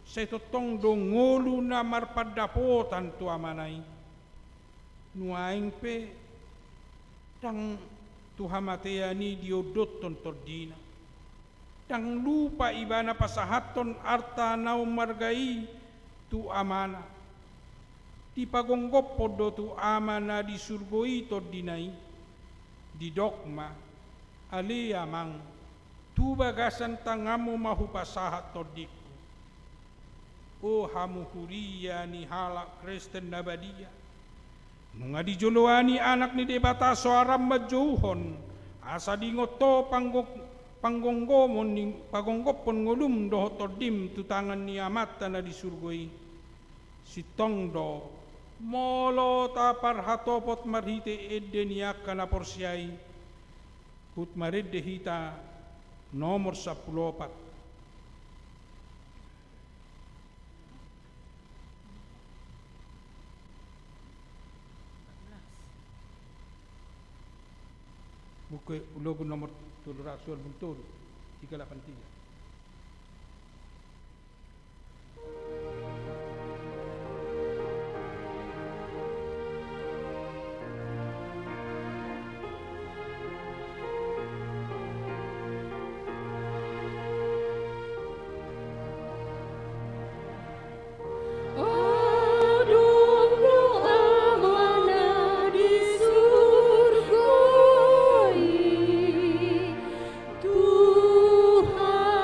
sa itotong do ngoluna marpadapotan tu amanay. Nuaing pe, dang tuhamatea ni diodot tontordina. Dang lupa ibana pasahaton arta nau margai tu amana. Di pagonggop podo tu amana di surgoi tordinai. Di dogma ali amang tu bagasan tangamu mahu pasahat tordiku. O hamu huria ni halak Kristen nabadia. Nunga di joloani anak ni debata soaram majuhon. Asa di ngoto panggonggopon ngolum doho tordim tu tangan ni amata na di surgoi. Si tongdo molo tapar hatopot marhite edde niaka na porsiai. Hut maredde hita nomor 14. Buku logo nomor 383 383. Tuhan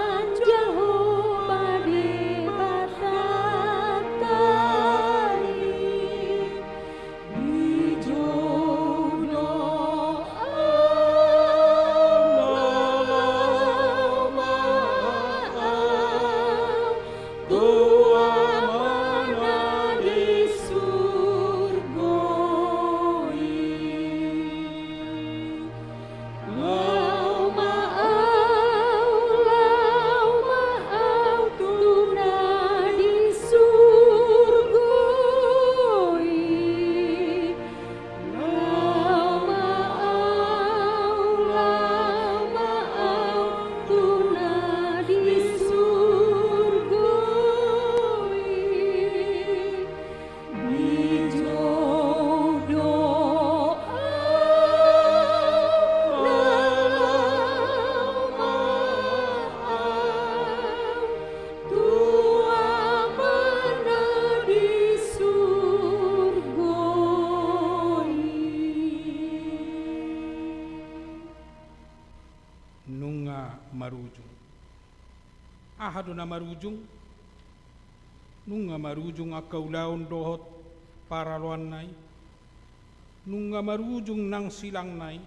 marujung. Ahado na marujung, nunga marujung akaulaon dohot paraluan nai, nunga marujung nang silang nai,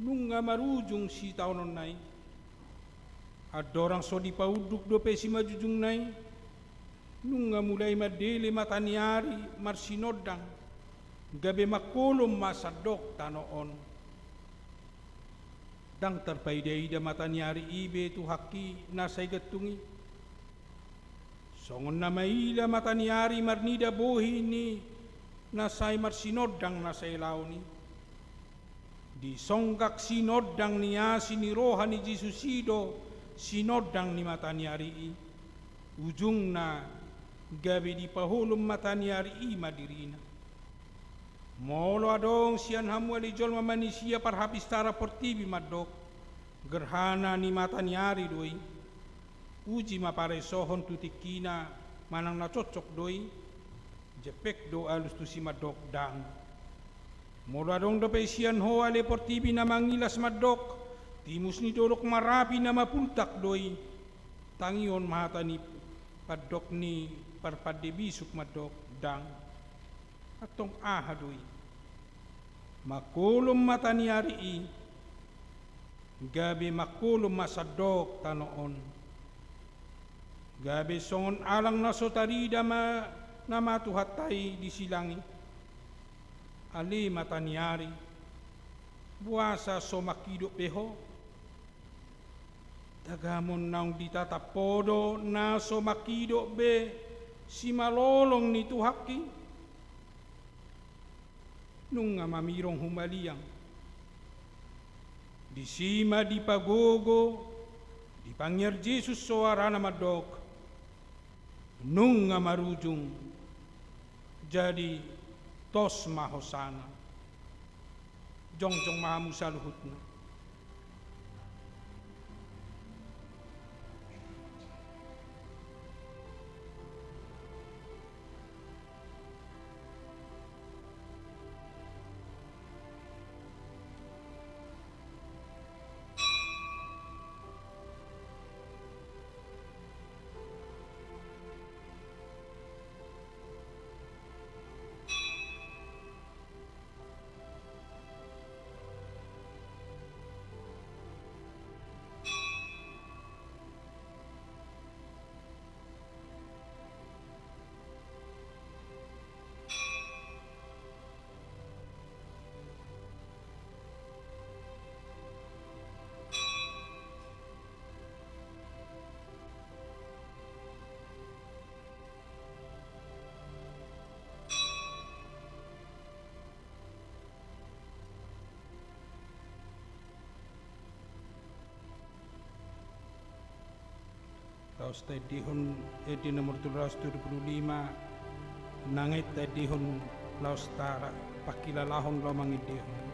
nunga marujung si taunon nai, adorang so di pauduk dope si majujung nai, nunga mulai madele mataniari marsinodang, gabe makolom masadok tanoon. Dang terpaidaida mataniari ibe tu haki nasay gatungi. Songon na maila mataniari marnida bohi ni nasay marsinodang nasay launi. Di songgak sinodang niya siniroha ni Jesusido sinodang ni mataniari i. Ujung na gabi di pahulum mataniari i madirina. Molo adong sian hamuali jol mamanisia parhapistara portibi madok. Gerhana ni mataniari doi. Uji mapare sohon tutikina manang na cocok doi. Jepek do alus tu si madok dang. Molo adong do sian ho ale portibi na mangilas madok. Timus ni dolok marapi na mapultak doi. Tangion mahata ni padok ni parpadebisuk madok dang. Atong ahadui makulum mataniari i gabi makulum masadok tanoon gabi songon alang nasotarida na matuhatay di silangi ali mataniari buasa so makido peho tagamon naong ditatapodo na so makido be si malolong ni tuhaki nung nga mamirong humaliyang. Di sima di pagogo, di pangyer Jesus soara na madok, nung nga marujung, jadi tos mahosana. Jongjong mahamu sa luhut na. Laos tadihon edi nomor 375 nangit tadihon laos tara pakilalahon lo mangidihon.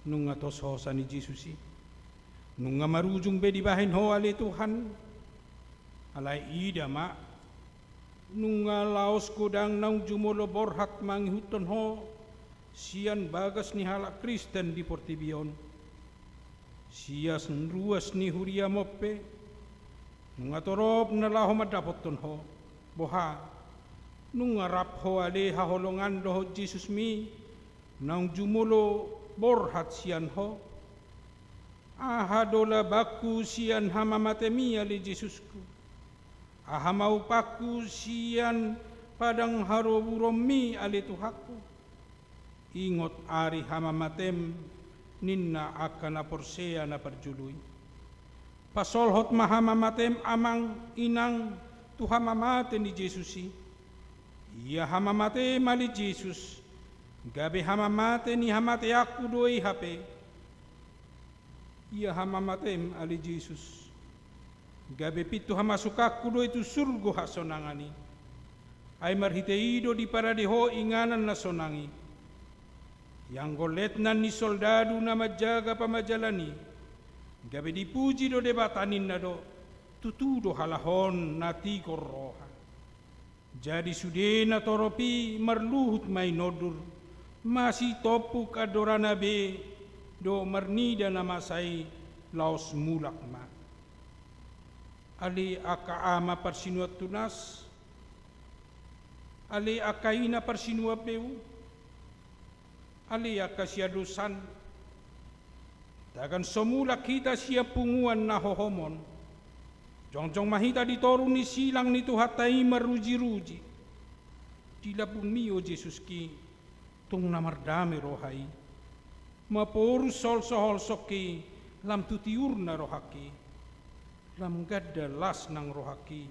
nung atos ho sa ni Jesus nung marujung be di bahin ho ale Tuhan alay ida ma nung laos kudang nang jumulo borhat manghuton ho sian bagas ni halak Kristen di Portibion sias ruas ni huria moppe nung atorop na laho madapoton ho boha nung arap ho ale haholongan do Jesus mi nang jumulo borhat sian ho ahadola baku sian hamamatemi ali Jesusku ahamau paku sian padang haroburomi ali Tuhaku ingot ari hamamatem ninna akan aporsea na perjului pasolhot mahamamatem amang inang tuhamamate ni Jesusi ia hamamate mali Jesus gabe hamamate ni hamate aku doi hape ia hamamatem ali Jesus gabe pitu hamasukaku doi tu surgo hasonangani ay marhiteido di paradeho inganan na sonangi yang goletnan ni soldadu na majaga pamajalani gabe dipuji do debatanin na do tutudo halahon na tikor roha jadi sudena toropi marluhut may nodur masih topuk adorana be do marnida nama sai laos mulak ma ali aka ama persinuat tunas ali akaina persinua peu ali akasiadusan dagan semula kita siap punguan na hohomon jongjong mahita ditorun ni silang ni tuhatai maruji-ruji dilapun mio Jesus ki tung namardame rohai maporu sol sohol soki lam tutiurna rohaki lam gadda las nang rohaki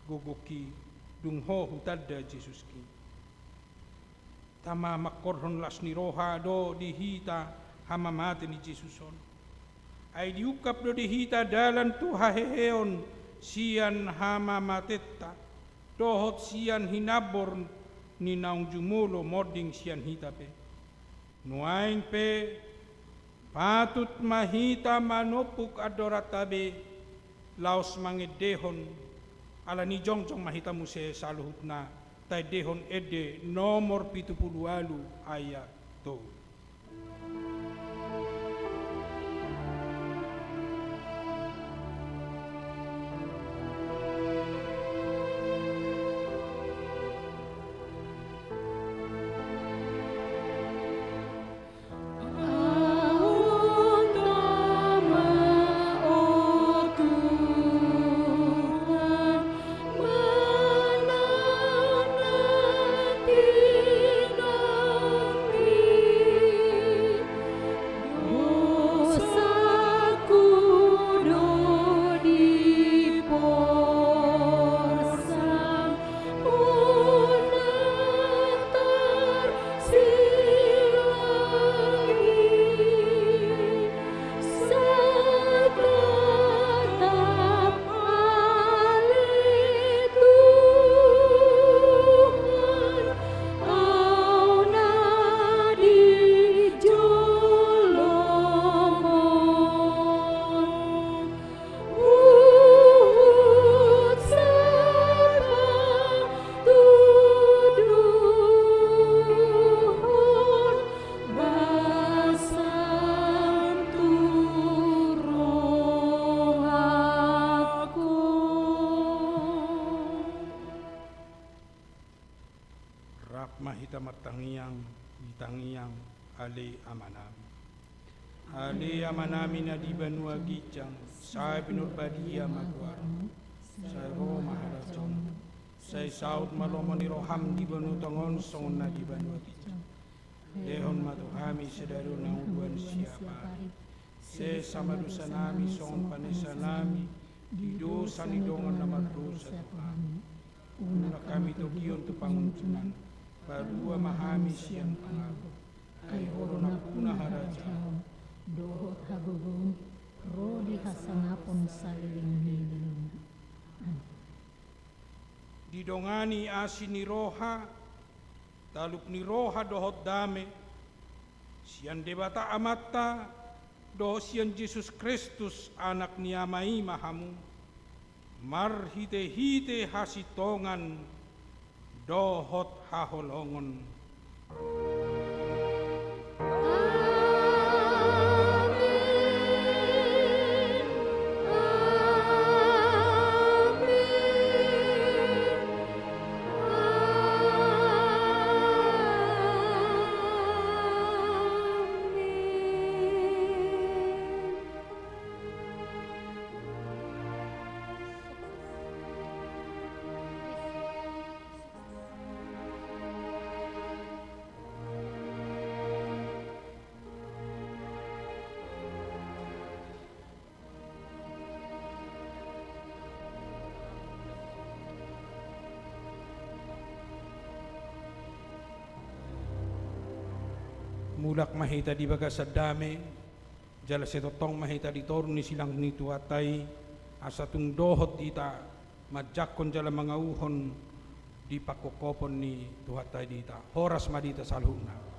gogoki dung ho hutadda Jesus ki tama makorhon las ni roha do dihita hamamate ni Jesuson ay diukap do dihita dalan tu haheheon sian hamamatetta dohot sian hinabor ni naung jumulo moding sian hitape nuaing pe patut mahita manopuk adoratabe laos mangedehon ala ni jongjong mahita muse saluhutna tay dehon ede nomor 70 ayat to mahita martangiang itangiang ali amanami ali amanami na di banua gicang sai pinurbadia magwar sai Roma harajon sai saud malomoni roham di banu tongon songon na di banua gicang dehon matuhami sedaru na uduan siapa se sama dosa nami songon panesa nami di dosa ni dongan nama dosa Tuhan una kami tokion tu panguncunan Barua mahami siang pangago ay horona puna haraja dohot hagugun rodi hasangapon saling hiling didongani asin ni roha taluk ni roha dohot dame Sian debata amatta do sian Yesus Kristus anak ni amai mahamu marhite-hite hasitongan dohot haholongon. Mulak mahita di baga sadame jala setotong mahita di torni silang ni tuatai asatung dohot ita majakon jala mangauhon di pakokopon ni tuatai dita horas madita salhuna.